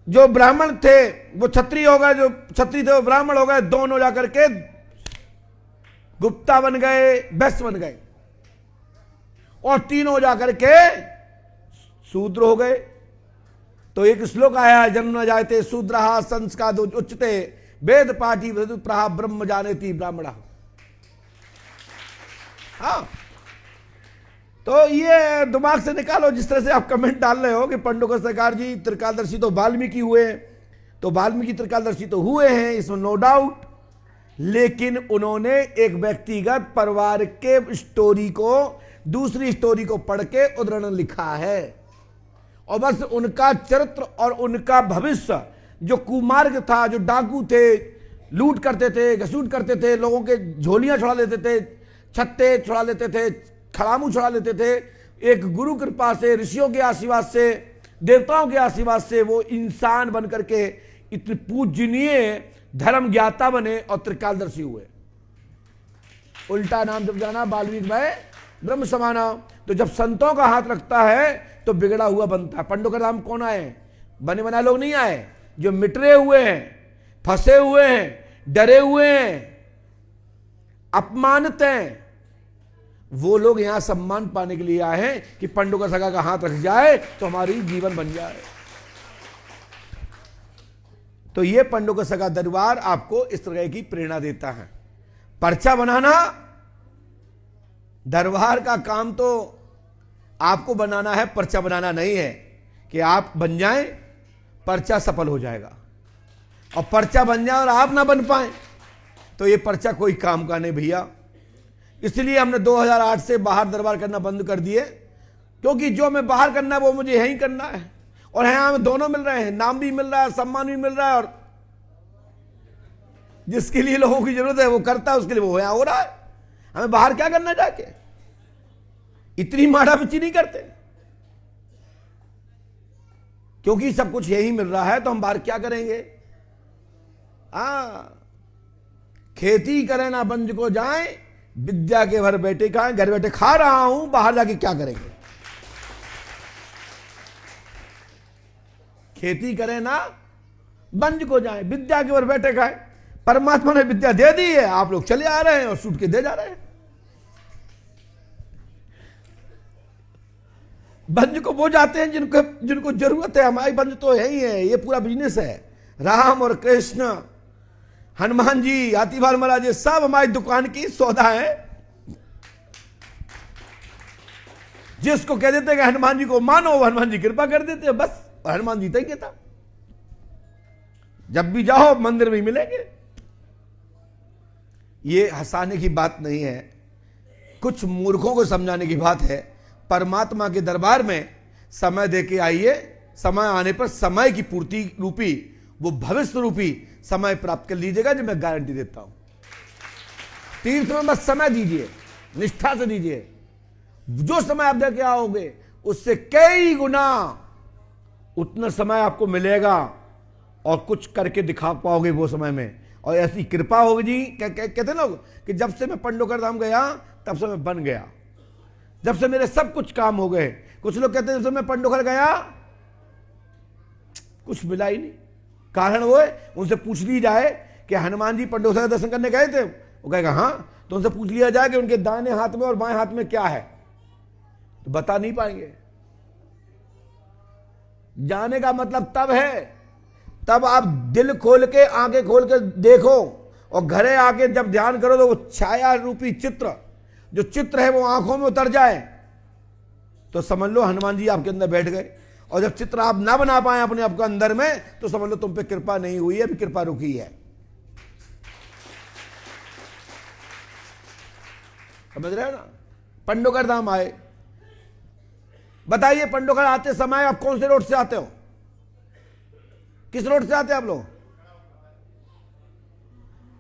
जो ब्राह्मण थे वो क्षत्रिय हो गए, जो क्षत्रिय थे वो ब्राह्मण हो गए। दोनों जाकर के गुप्ता बन गए, वैश्य बन गए, और तीनों जाकर के शूद्र हो गए। तो एक श्लोक आया, जन्म न जायते शूद्रः संस्काद उच्यते वेद पाठी प्रहा ब्रह्म जानेति ब्राह्मणः। हाँ, तो ये दिमाग से निकालो। जिस तरह से आप कमेंट डाल रहे हो कि पंडुका सरकार जी त्रिकालदर्शी तो वाल्मीकि हुए, तो वाल्मीकि त्रिकालदर्शी तो हुए हैं, इसमें नो डाउट। लेकिन उन्होंने एक व्यक्तिगत परिवार के स्टोरी को दूसरी स्टोरी को पढ़ के उद्धरण लिखा है, और बस उनका चरित्र और उनका भविष्य, जो कुमार्ग था, जो डाकू थे, लूट करते थे, घसूट करते थे, लोगों के झोलियां छुड़ा लेते थे, छत्ते छुड़ा लेते थे, खड़ामू छुड़ा लेते थे, एक गुरु कृपा से, ऋषियों के आशीर्वाद से, देवताओं के आशीर्वाद से वो इंसान बन करके इतने पूजनीय धर्म ज्ञाता बने और त्रिकालदर्शी हुए। उल्टा नाम जब जाना वाल्मीकि भाई ब्रह्म समाना। तो जब संतों का हाथ रखता है तो बिगड़ा हुआ बनता है। पंडों का नाम कौन आए? बने बनाए लोग नहीं आए। जो मिटरे हुए हैं, फंसे हुए हैं, डरे हुए हैं, अपमानित हैं, वो लोग यहां सम्मान पाने के लिए आए हैं कि पंडों का सगा का हाथ रख जाए तो हमारी जीवन बन जाए। तो ये पंडों का सगा दरबार आपको इस तरह की प्रेरणा देता है। पर्चा बनाना, दरबार का काम तो आपको बनाना है, पर्चा बनाना नहीं है कि आप बन जाएं, पर्चा सफल हो जाएगा। और पर्चा बन जाए और आप ना बन पाए तो ये पर्चा कोई काम का नहीं भैया। इसलिए हमने 2008 से बाहर दरबार करना बंद कर दिए, क्योंकि जो मैं बाहर करना है वो मुझे यहीं करना है, और यहां हमें दोनों मिल रहे हैं, नाम भी मिल रहा है, सम्मान भी मिल रहा है, और जिसके लिए लोगों की जरूरत है वो करता है, उसके लिए वो यहां हो रहा है। हमें बाहर क्या करना जाके? इतनी माड़ा पिच्ची नहीं करते, क्योंकि सब कुछ यही मिल रहा है तो हम बाहर क्या करेंगे? खेती करें ना बंज को जाएं, विद्या के भर बैठे खाएं। घर बैठे खा रहा हूं, बाहर जाके क्या करेंगे? खेती करें ना बंज को जाएं, विद्या के भर बैठे खाएं। परमात्मा ने विद्या दे दी है, आप लोग चले आ रहे हैं और सूट के दे जा रहे हैं। बंज को वो जाते हैं जिनको जरूरत है। हमारी बंज तो है ही है, ये पूरा बिजनेस है। राम और कृष्ण, हनुमान जी, हाथीभाल महाराज, ये सब हमारी दुकान की सौदा है। जिसको कह देते कि हनुमान जी को मानो, हनुमान जी कृपा कर देते हैं, बस। हनुमान जी ही कहता, जब भी जाओ मंदिर में मिलेंगे। ये हंसाने की बात नहीं है, कुछ मूर्खों को समझाने की बात है। परमात्मा के दरबार में समय दे के आइए, समय आने पर समय की पूर्ति रूपी, वो भविष्य रूपी समय प्राप्त कर लीजिएगा, जो मैं गारंटी देता हूं। तीर्थ में बस समय दीजिए, निष्ठा से दीजिए। जो समय आप दे के आओगे उससे कई गुना उतना समय आपको मिलेगा और कुछ करके दिखा पाओगे वो समय में। और ऐसी कृपा होगी जी। कहते लोग कि जब से मैं पंडोकर धाम गया तब से मैं बन गया, जब से मेरे सब कुछ काम हो गए। कुछ लोग कहते हैं जब से मैं पंडोकर गया कुछ मिला ही नहीं। कारण वो है, उनसे पूछ ली जाए कि हनुमान जी पंडोकर का दर्शन करने गए थे, वो कहेगा हाँ। तो उनसे पूछ लिया जाए कि उनके दाहिने हाथ में और बाएं हाथ में क्या है, तो बता नहीं पाएंगे। जाने का मतलब तब है, तब आप दिल खोल के आंखें खोल के देखो और घरे आके जब ध्यान करो तो वो छाया रूपी चित्र, जो चित्र है वो आंखों में उतर जाए तो समझ लो हनुमान जी आपके अंदर बैठ गए। और जब चित्र आप ना बना पाए अपने आपके अंदर में तो समझ लो तुम पे कृपा नहीं हुई है, अभी कृपा रुकी है। समझ रहे हो ना। पंडोकर धाम आए, बताइए पंडोकर आते समय आप कौन से रोड से आते हो, किस रोड से आते हैं आप लोग?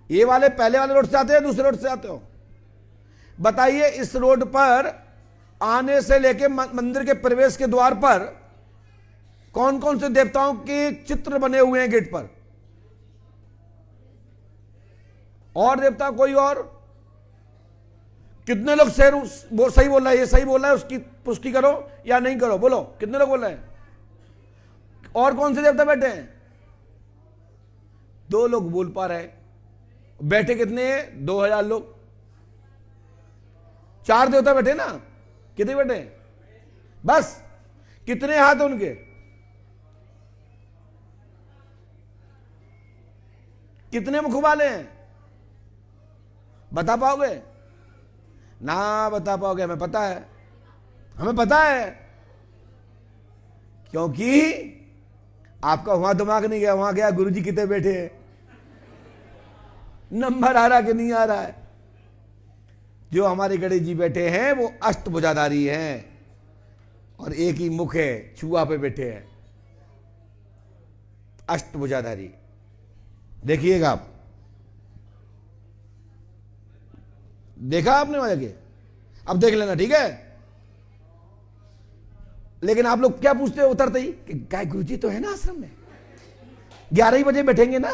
ये वाले पहले वाले रोड से आते हैं, दूसरे रोड से आते हो? बताइए इस रोड पर आने से लेके मंदिर के प्रवेश के द्वार पर कौन कौन से देवताओं के चित्र बने हुए हैं गेट पर? और देवता कोई और? कितने लोग सही बोल रहा है? ये सही बोल रहा है, उसकी पुष्टि करो या नहीं करो, बोलो कितने लोग बोल रहे हैं? और कौन से देवता बैठे हैं? 2 लोग बोल पा रहे। बैठे कितने हैं? 2000 लोग। 4 देवता बैठे ना, कितने बैठे? बस। कितने हाथ उनके? कितने मुख वाले हैं? बता पाओगे? ना बता पाओगे। हमें पता है, हमें पता है, क्योंकि आपका वहां दिमाग नहीं गया, वहां गया गुरुजी कितने बैठे हैं, नंबर आ रहा कि नहीं आ रहा है। जो हमारे गणेश जी बैठे हैं वो अष्टभुजाधारी हैं और एक ही मुख है, छुआ पे बैठे हैं, अष्टभुजाधारी। देखिएगा आप, देखा आपने वहां के? अब देख लेना, ठीक है। लेकिन आप लोग क्या पूछते हो उतरते ही कि गाय गुरुजी तो है ना आश्रम में, 11 ही बजे बैठेंगे ना?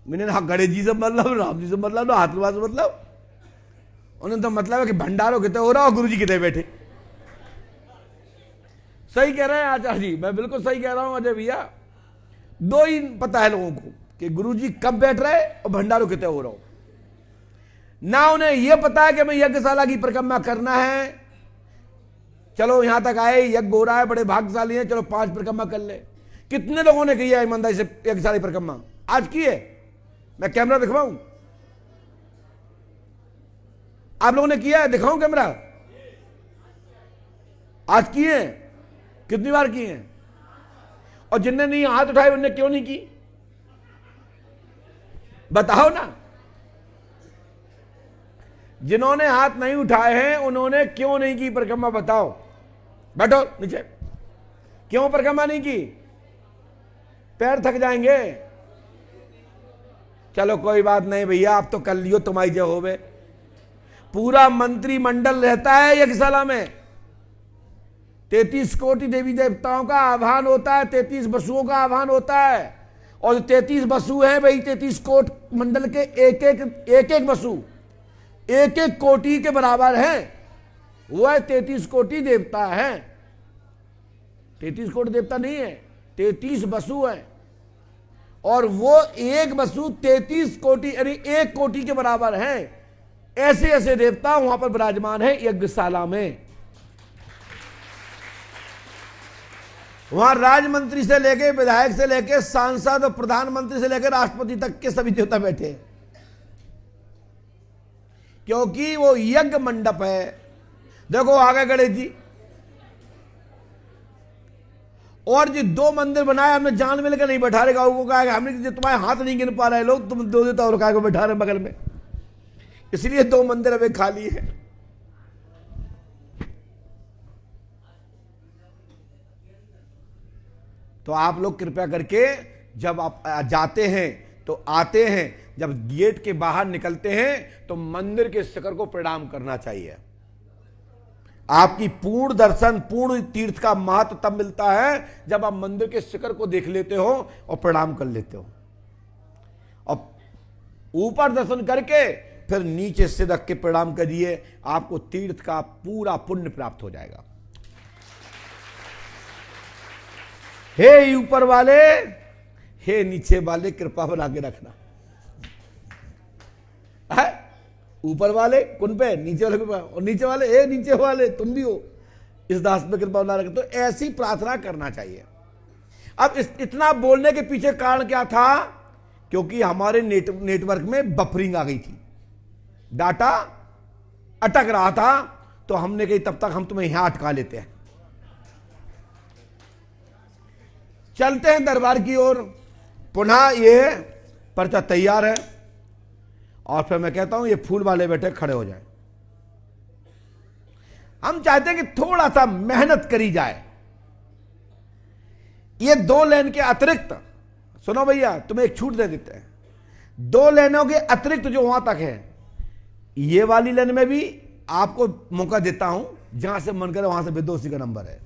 मैंने हाँ गणेश जी से मतलब, राम जी से मतलब, ना हाथरवा से मतलब। उन्होंने तो मतलब है कि भंडारो कितने हो रहा और गुरुजी कितने बैठे। सही कह रहे हैं आचार्य जी, मैं बिल्कुल सही कह रहा हूं अजय भैया। 2 ही पता है लोगों को कि गुरुजी कब बैठ रहे और भंडारो कितने हो रहा हो। ना उन्हें यह पता है कि मैं यज्ञशाला की परिक्रमा करना है, चलो यहां तक आए, यज्ञ हो रहा है, बड़े भाग्यशाली हैं, चलो 5 परिक्रमा कर ले। कितने लोगों ने किया ईमानदारी से यज्ञशाला परिक्रमा? आज की है, मैं कैमरा दिखवाऊं? आप लोगों ने किया है? दिखाऊं कैमरा? आज किए हैं? कितनी बार किए हैं? और जिनने नहीं हाथ उठाए उनने क्यों नहीं की? बताओ ना। जिन्होंने हाथ नहीं उठाए हैं उन्होंने क्यों नहीं की परिक्रमा? बताओ। बैठो नीचे। क्यों परिक्रमा नहीं की? पैर थक जाएंगे। चलो कोई बात नहीं भैया, आप तो कर लियो, तुम्हारी जय होवे। पूरा मंत्रिमंडल रहता है यज्ञशाला में, 33 कोटि देवी देवताओं का आह्वान होता है, 33 वसुओं का आह्वान होता है। और 33 वसु हैं भाई, 33 कोट मंडल के एक वसु 1 कोटि के बराबर है, वो है 33 कोटि देवता है। 33 कोटि देवता नहीं है, 33 वसु है। और वो एक वसु 33 कोटि यानी 1 कोटि के बराबर है। ऐसे ऐसे देवता वहां पर विराजमान है यज्ञशाला में। वहां राजमंत्री से लेके, विधायक से लेके, सांसद और प्रधानमंत्री से लेकर राष्ट्रपति तक के सभी देवता बैठे हैं, क्योंकि वो यज्ञ मंडप है। देखो आगे गणेश जी, और जी 2 मंदिर बनाए हमने, जान मिलकर नहीं बैठा रहे गाँव को, कहा हमने तुम्हारे हाथ नहीं गिन पा रहे लोग, तुम 2 देवता और कहा को बैठा रहे बगल में, इसलिए 2 मंदिर अभी खाली है। तो आप लोग कृपया करके जब आप जाते हैं तो आते हैं, जब गेट के बाहर निकलते हैं तो मंदिर के शिखर को प्रणाम करना चाहिए। आपकी पूर्ण दर्शन, पूर्ण तीर्थ का महत्व तब मिलता है जब आप मंदिर के शिखर को देख लेते हो और प्रणाम कर लेते हो, और ऊपर दर्शन करके फिर नीचे सिदक के प्रणाम करिए, आपको तीर्थ का पूरा पुण्य प्राप्त हो जाएगा। हे ऊपर वाले, हे नीचे वाले, कृपा बना के रखना है। ऊपर वाले कुन पे, नीचे वाले कृपा, और नीचे वाले, हे नीचे वाले तुम भी हो, इस दास पे कृपा बना रखे। तो ऐसी प्रार्थना करना चाहिए। अब इतना बोलने के पीछे कारण क्या था? क्योंकि हमारे नेटवर्क में बफरिंग आ गई थी, डाटा अटक रहा था, तो हमने कही तब तक हम तुम्हें यहां अटका लेते हैं। चलते हैं दरबार की ओर। पुनः ये पर्चा तैयार है, और फिर मैं कहता हूं ये फूल वाले बेटे खड़े हो जाए। हम चाहते हैं कि थोड़ा सा मेहनत करी जाए। ये 2 लेन के अतिरिक्त, सुनो भैया, तुम्हें एक छूट दे देते हैं। 2 लेनों के अतिरिक्त जो वहां तक है, ये वाली लेन में भी आपको मौका देता हूं, जहां से मन करे वहां से विदोषी का नंबर है।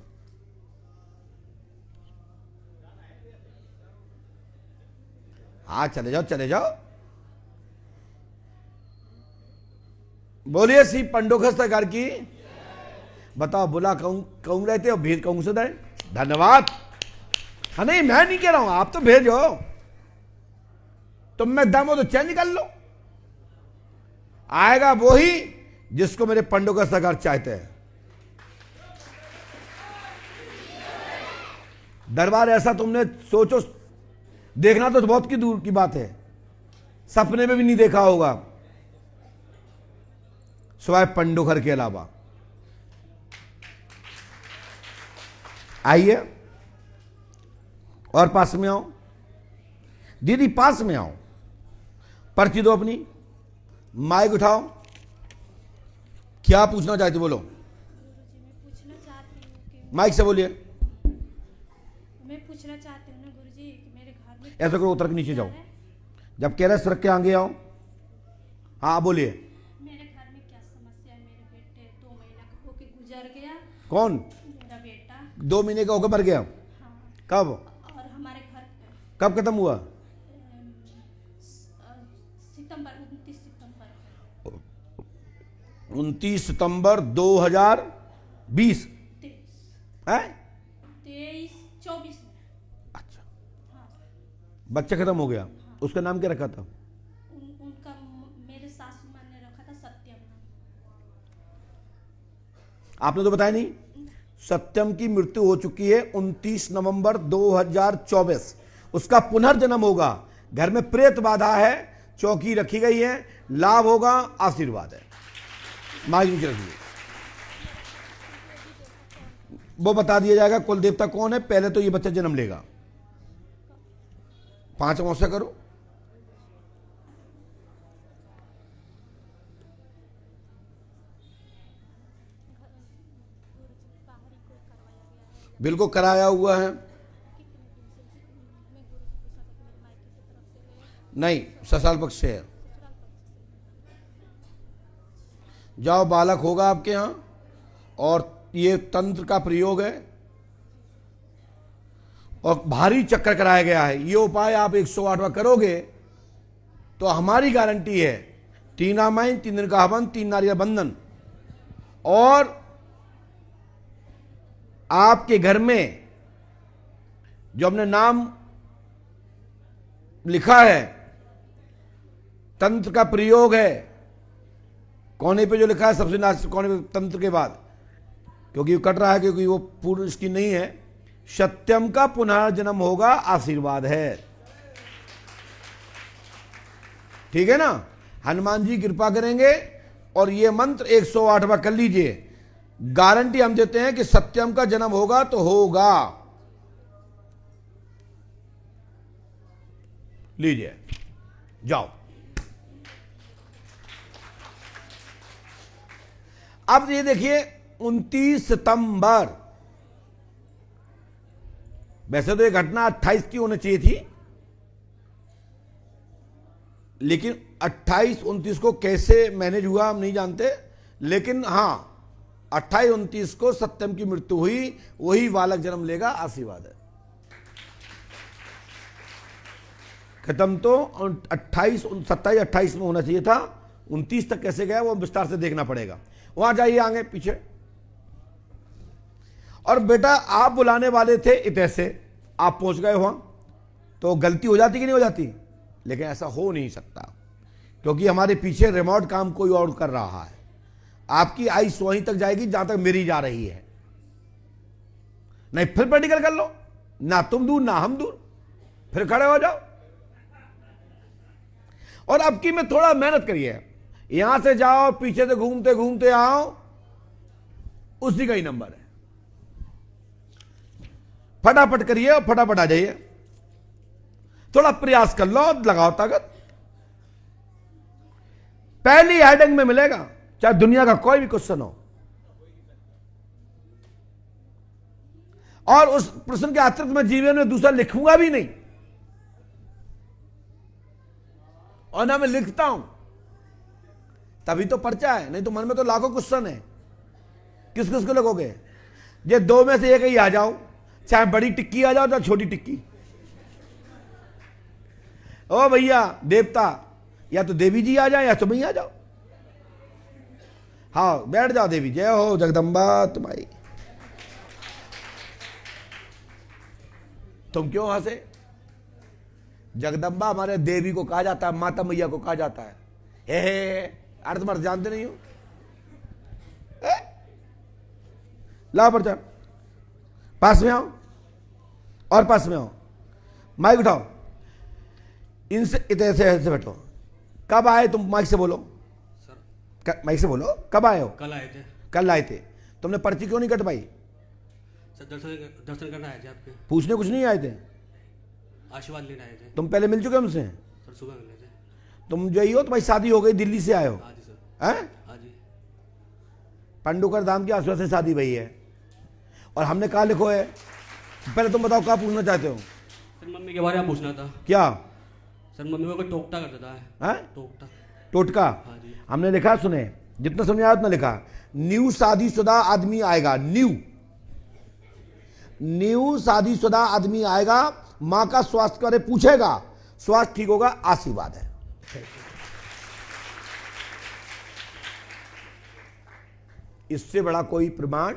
हाँ चले जाओ, चले जाओ। बोलिए श्री पंडोखस सरकार की। बताओ, बुला कहूं रहते हो, भेज कहूं से दें। धन्यवाद। हाँ नहीं, मैं नहीं कह रहा हूं, आप तो भेजो। तुम में दम हो तो चेंज कर लो। आएगा वो ही जिसको मेरे पंडोखस सरकार चाहते हैं। दरबार ऐसा तुमने सोचो, देखना तो बहुत की दूर की बात है, सपने में भी नहीं देखा होगा सिवाय पंडोखर के अलावा। आइए और पास में आओ। दीदी पास में आओ, पर्ची दो अपनी, माइक उठाओ। क्या पूछना चाहते बोलो, पूछना चाहती हूँ कि माइक से बोलिए। मैं पूछना चाहती हूँ ना गुरुजी कि मेरे घर में ऐसा करो, उतर के नीचे जाओ। जब कह रहे सड़क के आगे आओ। हाँ बोलिए। मेरे घर में क्या समस्या है? मेरे बेटे 2 महीना का होके गुजर गया। कौन? मेरा बेटा 2 महीने का होकर मर गया? हाँ। कब? और हमारे घर पे कब खत्म हुआ? सितंबर 29 सितंबर 29 सितंबर 2020 है? 23-24 में। अच्छा, हाँ। बच्चा खत्म हो गया। उसका नाम क्या रखा था? उनका मेरे सासू माँ ने रखा था सत्यम नाम। आपने तो बताया नहीं। सत्यम की मृत्यु हो चुकी है 29 नवंबर 2024। उसका पुनर्जन्म होगा। घर में प्रेत बाधा है, चौकी रखी गई है, लाभ होगा, आशीर्वाद है। माइक नीचे रखिए। वो बता दिया जाएगा कुल देवता कौन है। पहले तो ये बच्चा जन्म लेगा। 5 अमावस्या करो। बिल्कुल कराया हुआ है। नहीं, ससुराल पक्ष से है। जाओ, बालक होगा आपके यहां, और ये तंत्र का प्रयोग है, और भारी चक्कर कराया गया है। ये उपाय आप 108वां करोगे तो हमारी गारंटी है 3 रामायण, 3 दिन का हवन, 3 नारियल बंधन, और आपके घर में जो हमने नाम लिखा है, तंत्र का प्रयोग है, कोने पे जो लिखा है सबसे नाच कोने पे तंत्र के बाद, क्योंकि वो कट रहा है, क्योंकि वो पूर्ण इसकी नहीं है। सत्यम का पुनर्जन्म होगा, आशीर्वाद है। ठीक है ना? हनुमान जी कृपा करेंगे, और ये मंत्र 108वां कर लीजिए। गारंटी हम देते हैं कि सत्यम का जन्म होगा तो होगा। लीजिए, जाओ। अब ये देखिए 29 सितंबर, वैसे तो ये घटना 28 की होनी चाहिए थी, लेकिन 28-29 को कैसे मैनेज हुआ हम नहीं जानते, लेकिन हाँ 28-29 को सत्यम की मृत्यु हुई, वही बालक जन्म लेगा, आशीर्वाद है। खत्म तो 27-28 में होना चाहिए था, 29 तक कैसे गया वो विस्तार से देखना पड़ेगा। वहां जाइए आगे पीछे। और बेटा आप बुलाने वाले थे इतने से, आप पहुंच गए वहां, तो गलती हो जाती कि नहीं हो जाती? लेकिन ऐसा हो नहीं सकता, क्योंकि हमारे पीछे रिमोट काम कोई और कर रहा है। आपकी आइस वहीं तक जाएगी जहां तक मेरी जा रही है। नहीं फिर प्रैक्टिकल कर लो, ना तुम दूर ना हम दूर, फिर खड़े हो जाओ। और अब की में थोड़ा मेहनत करिए, यहां से जाओ पीछे से घूमते घूमते आओ, उसी का ही नंबर है। फटाफट करिए और फटाफट आ जाइए। थोड़ा प्रयास कर लो, लगाओ ताकत। पहली हेडिंग में मिलेगा, चाहे दुनिया का कोई भी क्वेश्चन हो, और उस प्रश्न के अतिरिक्त मैं जीवन में दूसरा लिखूंगा भी नहीं, और ना मैं लिखता हूं, तभी तो पर्चा है। नहीं तो मन में तो लाखों क्वेश्चन है, किस किस को लिखोगे? ये दो में से एक ही आ जाओ, चाहे बड़ी टिक्की आ जाओ चाहे छोटी टिक्की। ओ भैया देवता, या तो देवी जी आ जाए या तुम ही आ जाओ। हाँ बैठ जाओ देवी, जय हो जगदम्बा तुम्हारी। तुम क्यों हंसे? जगदम्बा हमारे देवी को कहा जाता है, माता मैया को कहा जाता है। हे अर्थ मर्थ जानते नहीं हो? लाओ पर्चा, पास में आओ और पास में आओ, माइक उठाओ, इनसे ऐसे बैठो। कब आए तुम? माइक से बोलो सर, माइक से बोलो। कब आए हो? कल आए थे। कल आए थे। तुमने पर्ची क्यों नहीं कटवाई? सर दर्शन करने आए थे आपके। पूछने कुछ नहीं आए थे? आशीर्वाद लेने आए थे। तुम पहले मिल चुके हमसे? सर सुबह मिले थे। तुम जो ही हो, तुम्हारी शादी हो गई, दिल्ली से आए हो? हाँ जी सर। हैं? हाँ जी। पंडुकर धाम की आसपास से शादी भई है, और हमने कहा लिखो है। पहले तुम बताओ क्या पूछना चाहते हो? सर मम्मी के बारे में पूछना था। क्या? सर मम्मी को कोई टोकता कर देता है। टोकता। टोटका? हाँ जी। हमने लिखा, सुने, जितना समझ आया उतना लिखा। न्यू शादीशुदा आदमी आएगा, न्यू शादीशुदा आदमी आएगा, मां का स्वास्थ्य करे पूछेगा, स्वास्थ्य ठीक होगा, आशीर्वाद है। इससे बड़ा कोई प्रमाण?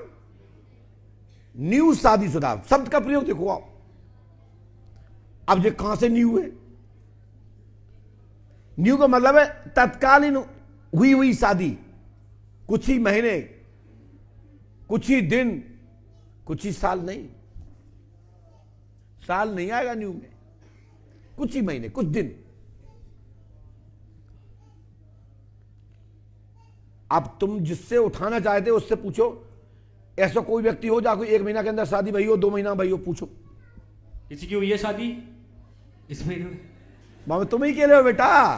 न्यू शादीशुदा शब्द का प्रयोग देखो आप। अब ये कहां से न्यू है? न्यू का मतलब है तत्कालीन हुई हुई शादी, कुछ ही महीने, कुछ ही दिन, कुछ ही साल नहीं। साल नहीं आएगा न्यू में, कुछ ही महीने, कुछ दिन। अब तुम जिससे उठाना चाहते हो उससे पूछो, ऐसा कोई व्यक्ति हो जाको 1 महीना के अंदर शादी भई हो, 2 महीना भई हो, पूछो। किसी की हुई है शादी इस महीने में? मामा तुम ही के लिए हो बेटा,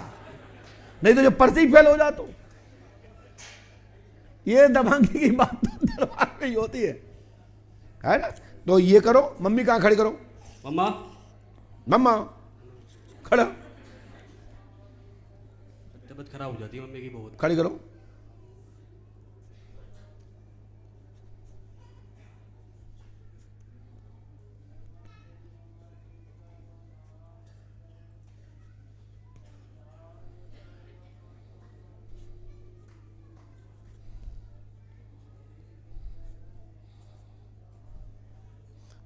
नहीं तो जो पर्ची फेल हो जा तो ये दबंगी की बात तो दरबार में ही होती है ना? तो ये करो, मम्मी कहां खड़ी करो? मम्मा, मम्मा खड़ा, तबीयत खराब हो जाती है मम्मी की बहुत। खड़ी करो।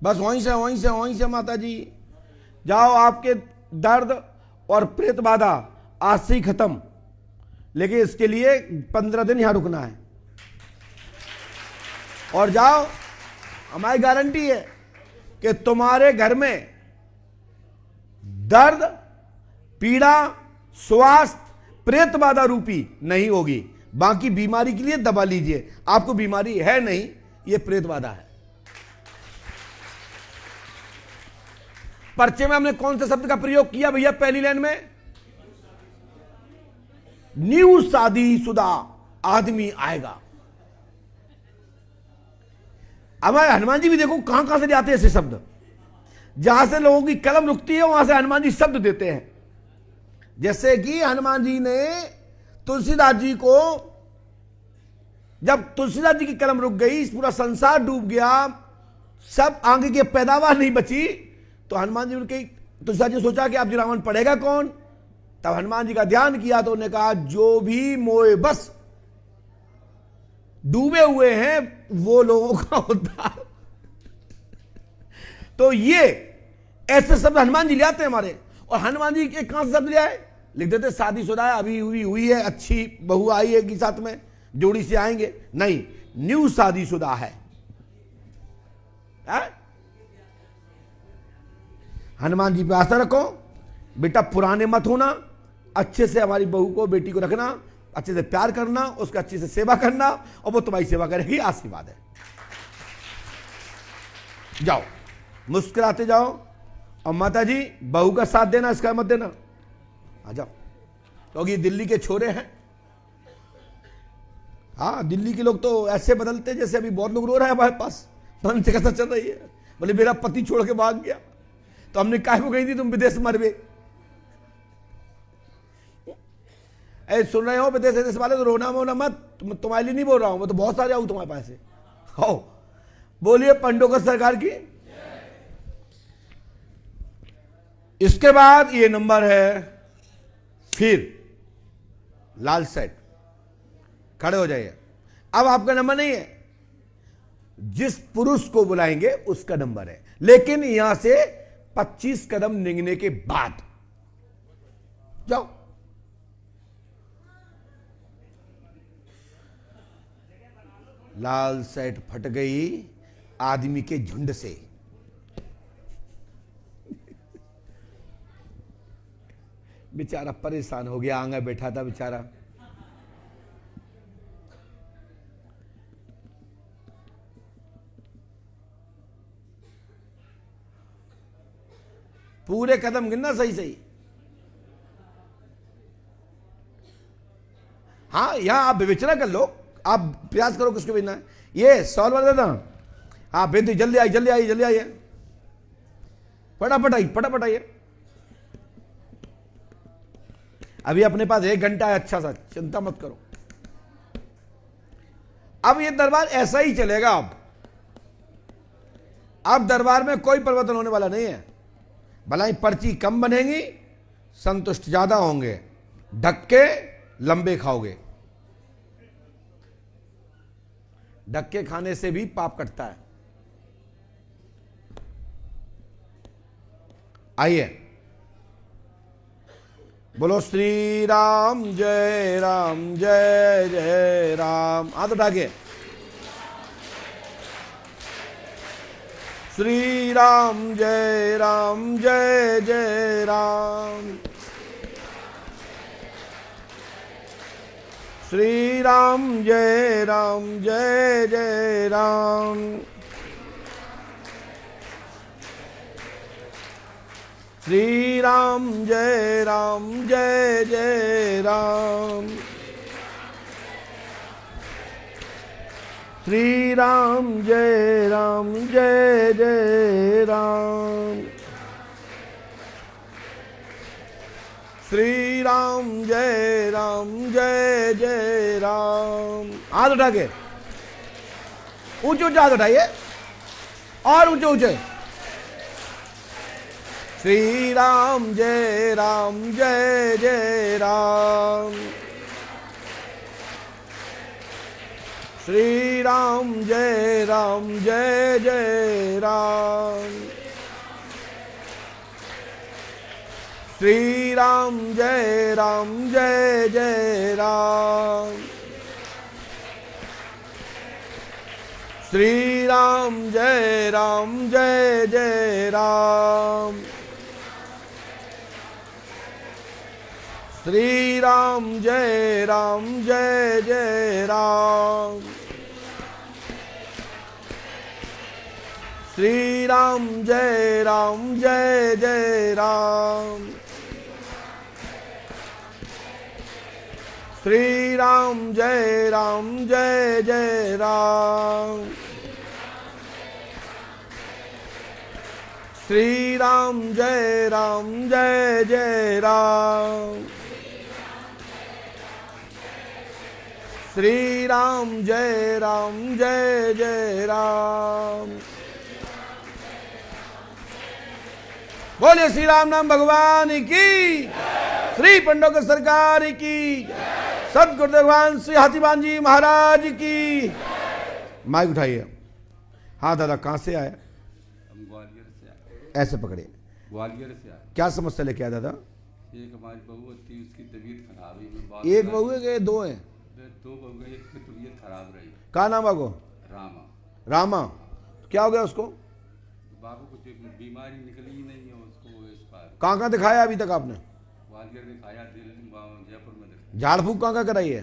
बस वहीं से माता जी जाओ, आपके दर्द और प्रेत बाधा आज से ही खत्म, लेकिन इसके लिए 15 दिन यहां रुकना है। और जाओ, हमारी गारंटी है कि तुम्हारे घर में दर्द, पीड़ा, स्वास्थ्य, प्रेत बाधा रूपी नहीं होगी। बाकी बीमारी के लिए दबा लीजिए, आपको बीमारी है नहीं, ये प्रेत बाधा है। पर्चे में हमने कौन से शब्द का प्रयोग किया भैया? पहली लाइन में न्यू शादीशुदा आदमी आएगा। हमारे हनुमान जी भी देखो कहां कहां से जाते हैं ऐसे शब्द, जहां से लोगों की कलम रुकती है वहां से हनुमान जी शब्द देते हैं। जैसे कि हनुमान जी ने तुलसीदास जी को, जब तुलसीदास जी की कलम रुक गई, पूरा संसार डूब गया, सब आगे की पैदावार नहीं बची, तो हनुमान जी ने तुलसीदास जी ने सोचा कि अब जी रावण पढ़ेगा कौन। तब हनुमान जी का ध्यान किया तो उन्होंने कहा जो भी मोए बस डूबे हुए हैं वो लोगों का उद्धार। तो ये ऐसे शब्द हनुमान जी ले आते हैं हमारे। और हनुमान जी के कहां से शब्द ले आए? लिख देते शादीशुदा है, अभी हुई है, अच्छी बहू आई है कि साथ में जोड़ी से आएंगे, नहीं, न्यू शादीशुदा है। हनुमान जी पे आस्था रखो, बेटा पुराने मत होना, अच्छे से हमारी बहू को, बेटी को रखना, अच्छे से प्यार करना, उसका अच्छे से सेवा करना, और वो तुम्हारी सेवा करेगी, आशीर्वाद है। जाओ मुस्कुराते जाओ, और माता जी बहू का साथ देना, इसका मत देना, आ जाओ। क्योंकि ये दिल्ली के छोरे हैं। हाँ, दिल्ली के लोग तो ऐसे बदलते जैसे अभी बहुत लोग रो रहे हैं हमारे पास, मन से कैसा चल रही है, बोले मेरा पति छोड़ के भाग गया। तो हमने काहे को कही थी तुम विदेश मरवे। ऐसे सुन रहे हो विदेश वाले तो रोना वोना मत, तुम्हारे लिए नहीं बोल रहा हूं, मैं तो बहुत सारे आऊं तुम्हारे पास से। हो बोलिए पंडोकर सरकार की। इसके बाद ये नंबर है, फिर लाल सेट, खड़े हो जाइए। अब आपका नंबर नहीं है, जिस पुरुष को बुलाएंगे उसका नंबर है, लेकिन यहां से 25 कदम निगने के बाद जाओ। लाल सेट फट गई आदमी के झुंड से। बेचारा परेशान हो गया, आंगा बैठा था बेचारा। पूरे कदम गिनना सही सही। हाँ, यहां आप विवेचना कर लो, आप प्रयास करो किसको भेजना है। ये सॉल्व कर देना। हाँ बेनती, जल्दी आई जल्दी आई जल्दी आइए, फटाफट आई फटाफट आइए। अभी अपने पास 1 घंटा है, अच्छा सा, चिंता मत करो। अब ये दरबार ऐसा ही चलेगा। अब दरबार में कोई परिवर्तन होने वाला नहीं है। भला ही पर्ची कम बनेगी, संतुष्ट ज्यादा होंगे, धक्के लंबे खाओगे। धक्के खाने से भी पाप कटता है। आइए, बोलो श्री राम जय राम जय जय राम। हाथ उठा के श्री राम जय जय राम। श्री राम जय जय राम। श्री राम जय जय राम। श्री राम जय जय राम। श्री राम जय जय राम। हाथ उठा के ऊंचे ऊंचे हाथ उठाइए, और ऊंचे ऊंचे। श्री राम जय जय राम। श्री राम जय जय राम। श्री राम जय जय राम। श्री राम जय जय राम। श्री राम जय जय राम। श्री राम जय जय राम। श्री राम जय जय राम। श्री राम जय जय राम। श्री राम जय जय राम। बोलिए श्री राम नाम भगवान की, श्री पंडोकर सरकार की, सदगुरुदेव भगवान श्री हाथीवान जी महाराज की। माइक उठाइए। हाँ दादा, कहाँ से आए? हम ग्वालियर से आए। ऐसे पकड़िए। ग्वालियर से आए। क्या समस्या लेके आया दादा? एक हमारी बहू थी, उसकी तबीयत खराब है। एक बहू है कि दो हैं? दो बहू है, एक की तबीयत खराब रही। क्या नाम है वो? रामा। रामा। क्या हो गया उसको? बाबू को बीमारी निकली ही नहीं है उसको इस बार। कहाँ दिखाया अभी तक आपने? ग्वालियर दिखाया, दिल्ली जयपुर में दिखाया। झाड़ फूक कहाँ कराई है?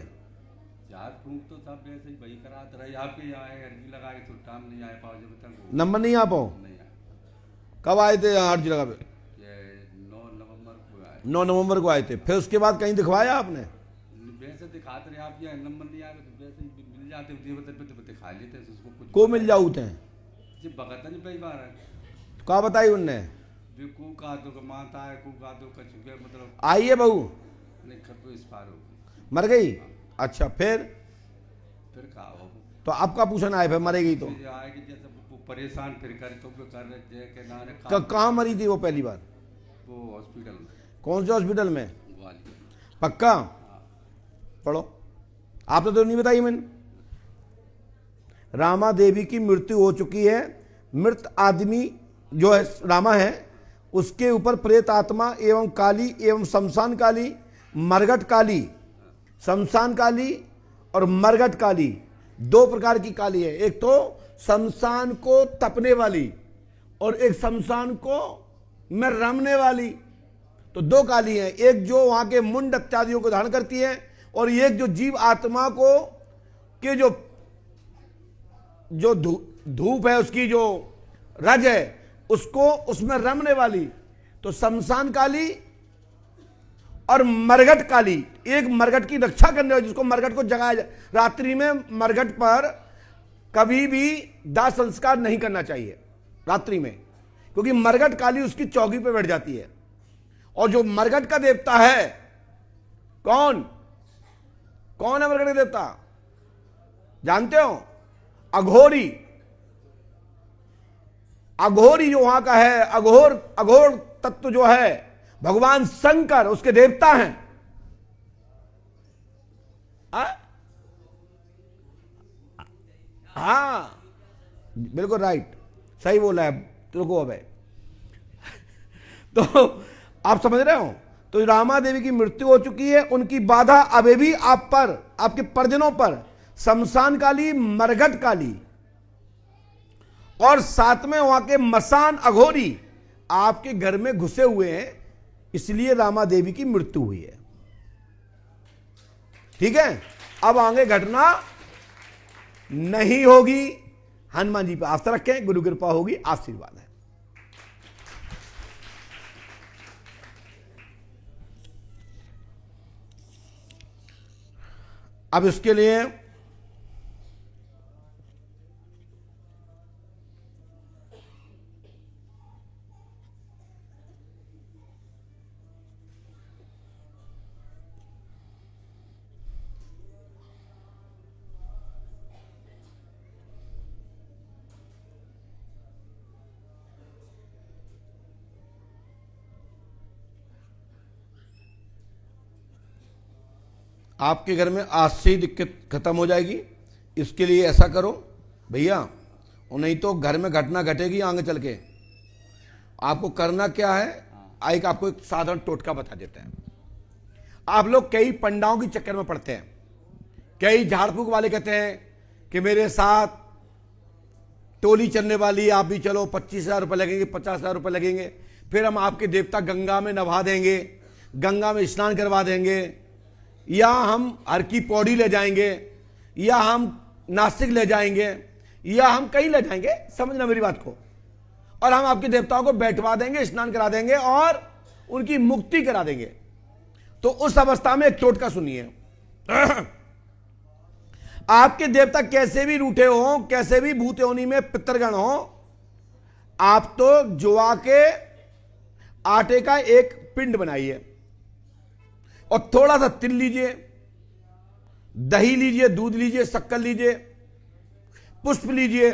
झाड़ फूक तो सब वैसे ही वही कराते रहे। आपके यहाँ आए, अर्जी लगा के तो टाइम नहीं आए पाओ जब तक। नंबर नहीं आ पाओ? नहीं आया। कब आए थे यहाँ अर्जी लगा पे? 9 नवंबर को आए। 9 नवंबर को आए थे। फिर उसके बाद कहीं दिखवाया आपने? वैसे दिखाते रहे, आप यहाँ नंबर नहीं आया तो वैसे ही मिल जाते, दिखा लेते उसको। कुछ को मिल जाऊते हैं बगता नहीं, कई बार है। क्या बताई उनने? कू का दो माता है, कू का दो कछु मतलब। आई है बहू? नहीं, खर इस पार हो मर गई? अच्छा, फिर कहा हो तो आपका पूछना आए, फिर मरेगी तो आएगी। जैसे वो परेशान फिर कर तो कर रहे के नारे। कहाँ मरी थी वो पहली बार? वो हॉस्पिटल में। कौन से हॉस्पिटल में? ग्वालियर। पक्का? पढ़ो। आपने तो नहीं बताई मैंने। रामा देवी की मृत्यु हो चुकी है। मृत आदमी जो है रामा है, उसके ऊपर प्रेत आत्मा एवं काली एवं शमशान काली, मरगट काली, शमशान काली और मरगट काली, 2 प्रकार की काली है। एक तो शमशान को तपने वाली और एक शमशान को में रमने वाली। तो 2 काली हैं, एक जो वहां के मुंड इत्यादियों को धारण करती है और एक जो जीव आत्मा को के जो धूप है, उसकी जो रज है, उसको उसमें रमने वाली। तो शमशान काली और मरगट काली। एक मरगट की रक्षा करने वाली, जिसको मरगट को जगाया जाए। रात्रि में मरगट पर कभी भी दाह संस्कार नहीं करना चाहिए रात्रि में, क्योंकि मरगट काली उसकी चौकी पे बैठ जाती है। और जो मरगट का देवता है, कौन है मरगट का देवता? जानते हो? अघोरी। अघोरी जो वहां का है, अघोर तत्व जो है, भगवान शंकर उसके देवता हैं। हाँ, बिल्कुल राइट, सही बोला है। रुको अब तो आप समझ रहे हो? तो रामा देवी की मृत्यु हो चुकी है। उनकी बाधा अभी भी आप पर, आपके परिजनों पर, शमशान काली, मरगट काली और साथ में वहां के मसान अघोरी आपके घर में घुसे हुए हैं। इसलिए रामा देवी की मृत्यु हुई है। ठीक है, अब आगे घटना नहीं होगी। हनुमान जी पे आस्था रखें, गुरु कृपा होगी, आशीर्वाद है। अब इसके लिए आपके घर में आज से ही दिक्कत खत्म हो जाएगी। इसके लिए ऐसा करो भैया, और नहीं तो घर में घटना घटेगी आगे चल के। आपको करना क्या है, आपको एक साधारण टोटका बता देते हैं। आप लोग कई पंडाओं के चक्कर में पड़ते हैं। कई झाड़ फूक वाले कहते हैं कि मेरे साथ टोली चलने वाली, आप भी चलो, 25,000 रुपये लगेंगे, 50,000 रुपये लगेंगे, फिर हम आपके देवता गंगा में नहा देंगे, गंगा में स्नान करवा देंगे, या हम हर की पौड़ी ले जाएंगे, या हम नासिक ले जाएंगे, या हम कहीं ले जाएंगे, समझना मेरी बात को, और हम आपके देवताओं को बैठवा देंगे, स्नान करा देंगे और उनकी मुक्ति करा देंगे। तो उस अवस्था में एक टोटका सुनिए। आपके देवता कैसे भी रूठे हो, कैसे भी भूत योनि में पितरगण हो, आप तो जुआ के आटे का एक पिंड बनाइए और थोड़ा सा तिल लीजिए, दही लीजिए, दूध लीजिए, शक्कर लीजिए, पुष्प लीजिए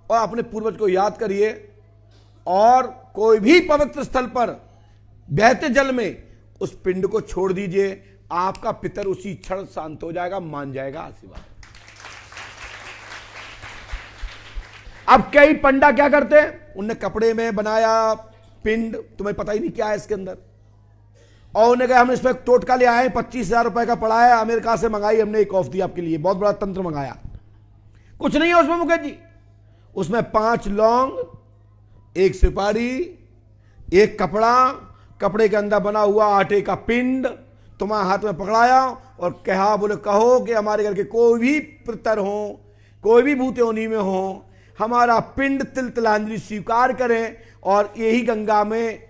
और अपने पूर्वज को याद करिए और कोई भी पवित्र स्थल पर बहते जल में उस पिंड को छोड़ दीजिए। आपका पितर उसी क्षण शांत हो जाएगा, मान जाएगा आशीर्वाद। अब कई पंडा क्या करते हैं, उनने कपड़े में बनाया पिंड, तुम्हें पता ही नहीं क्या है इसके अंदर, और उन्हें कहा हम इसमें टोटका ले आए, 25,000 रुपए का पड़ा है, अमेरिका से मंगाई हमने एक कॉफी आपके लिए, बहुत बड़ा तंत्र मंगाया। कुछ नहीं है उसमें मुकेश जी, उसमें 5 लौंग, 1 सुपारी, 1 कपड़ा, कपड़े के अंदर बना हुआ आटे का पिंड तुम्हारे हाथ में पकड़ाया और कहा, बोले कहो कि हमारे घर के कोई भी पितर हो, कोई भी भूत योनि में हो, हमारा पिंड तिल तिलांजलि स्वीकार करें और यही गंगा में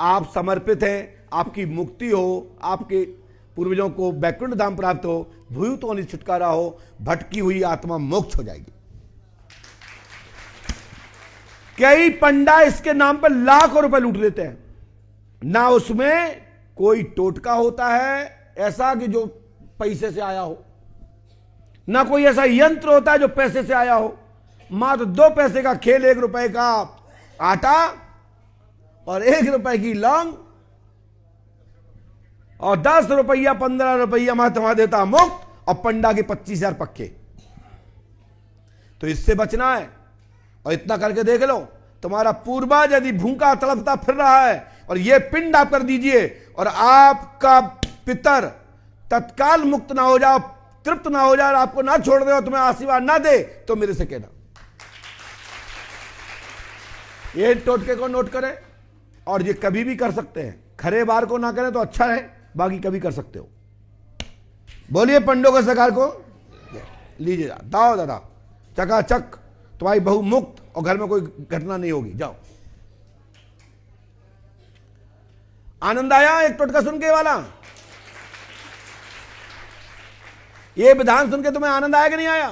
आप समर्पित हैं, आपकी मुक्ति हो, आपके पूर्वजों को वैकुंठ धाम प्राप्त हो, भूत होने छुटकारा हो, भटकी हुई आत्मा मोक्ष हो जाएगी। कई पंडा इसके नाम पर लाखों रुपए लूट लेते हैं, ना उसमें कोई टोटका होता है ऐसा कि जो पैसे से आया हो, ना कोई ऐसा यंत्र होता है जो पैसे से आया हो, मात्र 2 पैसे का खेल, 1 रुपए का आटा और 1 रुपए की लौंग और 10 रुपया 15 रुपया महात्मा देता मुक्त और पंडा के 25,000 पक्के। तो इससे बचना है और इतना करके देख लो, तुम्हारा पूर्वज यदि भूखा तड़पता फिर रहा है और यह पिंड आप कर दीजिए और आपका पितर तत्काल मुक्त ना हो जाओ, तृप्त ना हो जाए, आपको ना छोड़ दे और तुम्हें आशीर्वाद ना दे, तो मेरे से कहना। ये टोटके को नोट करें और ये कभी भी कर सकते हैं, खरे बार को ना करें तो अच्छा है, बाकी कभी कर सकते हो। बोलिए पंडों के सरकार को लीजिए, दाओ दादा चकाचक, तुम्हारी बहू मुक्त और घर में कोई घटना नहीं होगी। जाओ, आनंद आया एक टोटका सुन के वाला? ये विधान सुन के तुम्हें आनंद आया कि नहीं आया?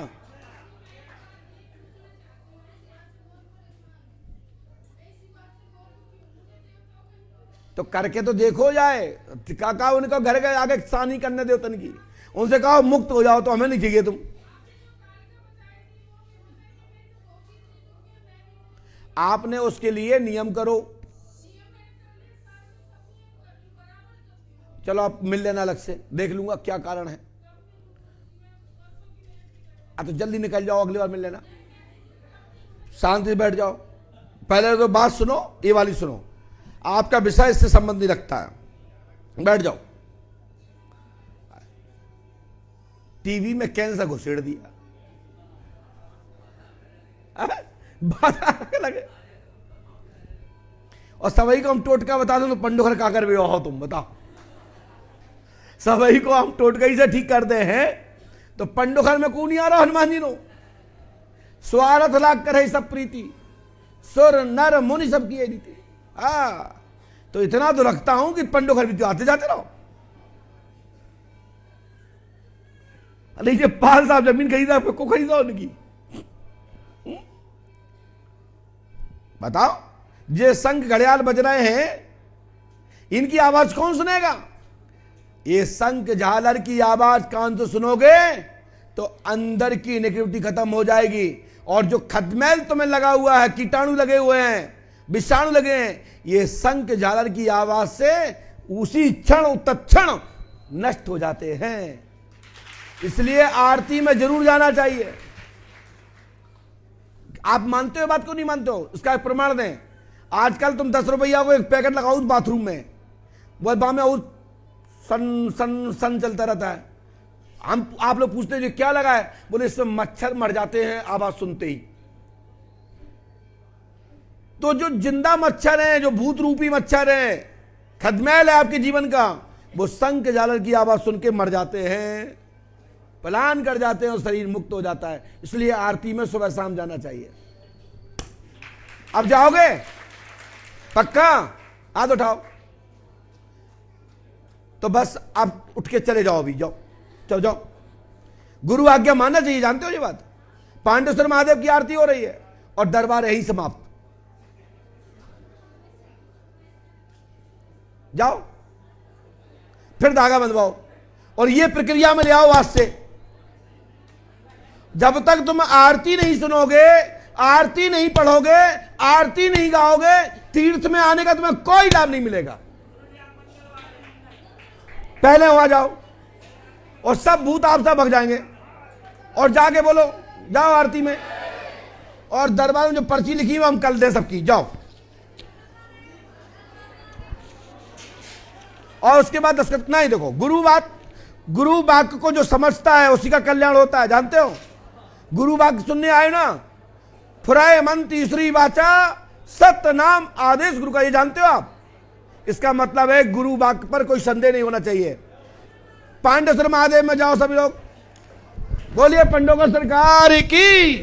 तो करके तो देखो जाए, काका उनका घर के आगे सानी करने दो तन की, उनसे कहो मुक्त हो जाओ, तो हमें नहीं चाहिए तुम। आपने उसके लिए नियम करो। चलो आप मिल लेना अलग से, देख लूंगा क्या कारण है। तो जल्दी निकल जाओ, अगली बार मिल लेना, शांति से बैठ जाओ। पहले तो बात सुनो, ये वाली सुनो, आपका विषय इससे संबंध नहीं रखता है, बैठ जाओ। टीवी में कैंसर घुसेड़ दिया, बात लगे और सभी को हम टोटका बता दो तो पंडोखर का कर भी हो तुम बताओ। सभी को हम टोटका ही से ठीक करते हैं तो पंडोखर में कौन नहीं आ रहा? हनुमान जी नो स्वार्थ लाग कर सब प्रीति, सुर नर मुनि सब किए रीति। तो इतना तो रखता हूं कि पंडोखर भी तो आते जाते रहो। अरे ये 5 साहब जमीन खरीदा, को खरीदा उनकी, बताओ। ये शंख घड़ियाल बज रहे हैं, इनकी आवाज कौन सुनेगा? ये शंख झालर की आवाज कान से सुनोगे तो अंदर की नेगेटिविटी खत्म हो जाएगी और जो खदमैल तुम्हें लगा हुआ है, कीटाणु लगे हुए हैं, विषाणु लगे हैं, ये शंख झालर की आवाज से उसी क्षण तत्क्षण नष्ट हो जाते हैं। इसलिए आरती में जरूर जाना चाहिए। आप मानते हो बात को? नहीं मानते हो? इसका एक प्रमाण दें। आजकल तुम 10 रुपया को एक पैकेट लगाओ बाथरूम में, वो बाद में और सन सन सन चलता रहता है। आप लोग पूछते हैं क्या लगा है? बोले इसमें मच्छर मर जाते हैं आवाज सुनते ही। तो जो जिंदा मच्छर है, जो भूत रूपी मच्छर है, खदमैल है आपके जीवन का, वो शंख झालर की आवाज सुन के मर जाते हैं, पलायन कर जाते हैं और शरीर मुक्त हो जाता है। इसलिए आरती में सुबह शाम जाना चाहिए। अब जाओगे पक्का? हाथ उठाओ। तो बस अब उठ के चले जाओ, अभी जाओ, चलो जाओ। गुरु आज्ञा मानना चाहिए, जानते हो ये बात। पांडेश्वर महादेव की आरती हो रही है और दरबार यही समाप्त। जाओ, फिर धागा बंधवाओ और ये प्रक्रिया में ले आओ आज से। जब तक तुम आरती नहीं सुनोगे, आरती नहीं पढ़ोगे, आरती नहीं गाओगे, तीर्थ में आने का तुम्हें कोई लाभ नहीं मिलेगा। पहले वहां जाओ और सब भूत आपसे भग जाएंगे और जाके बोलो जाओ आरती में, और दरबार में जो पर्ची लिखी है वो हम कल दें सबकी, जाओ। और उसके बाद दस्तखत नहीं, देखो गुरु वाक्य को जो समझता है उसी का कल्याण होता है, जानते हो। गुरु वाक्य सुनने आए ना, फुराए मन तीसरी वाचा सत्य नाम आदेश गुरु का, ये जानते हो आप। इसका मतलब है गुरु वाक्य पर कोई संदेह नहीं होना चाहिए। पांडेश्वर महादेव में जाओ सभी लोग, बोलिए पंडोकर सरकार की।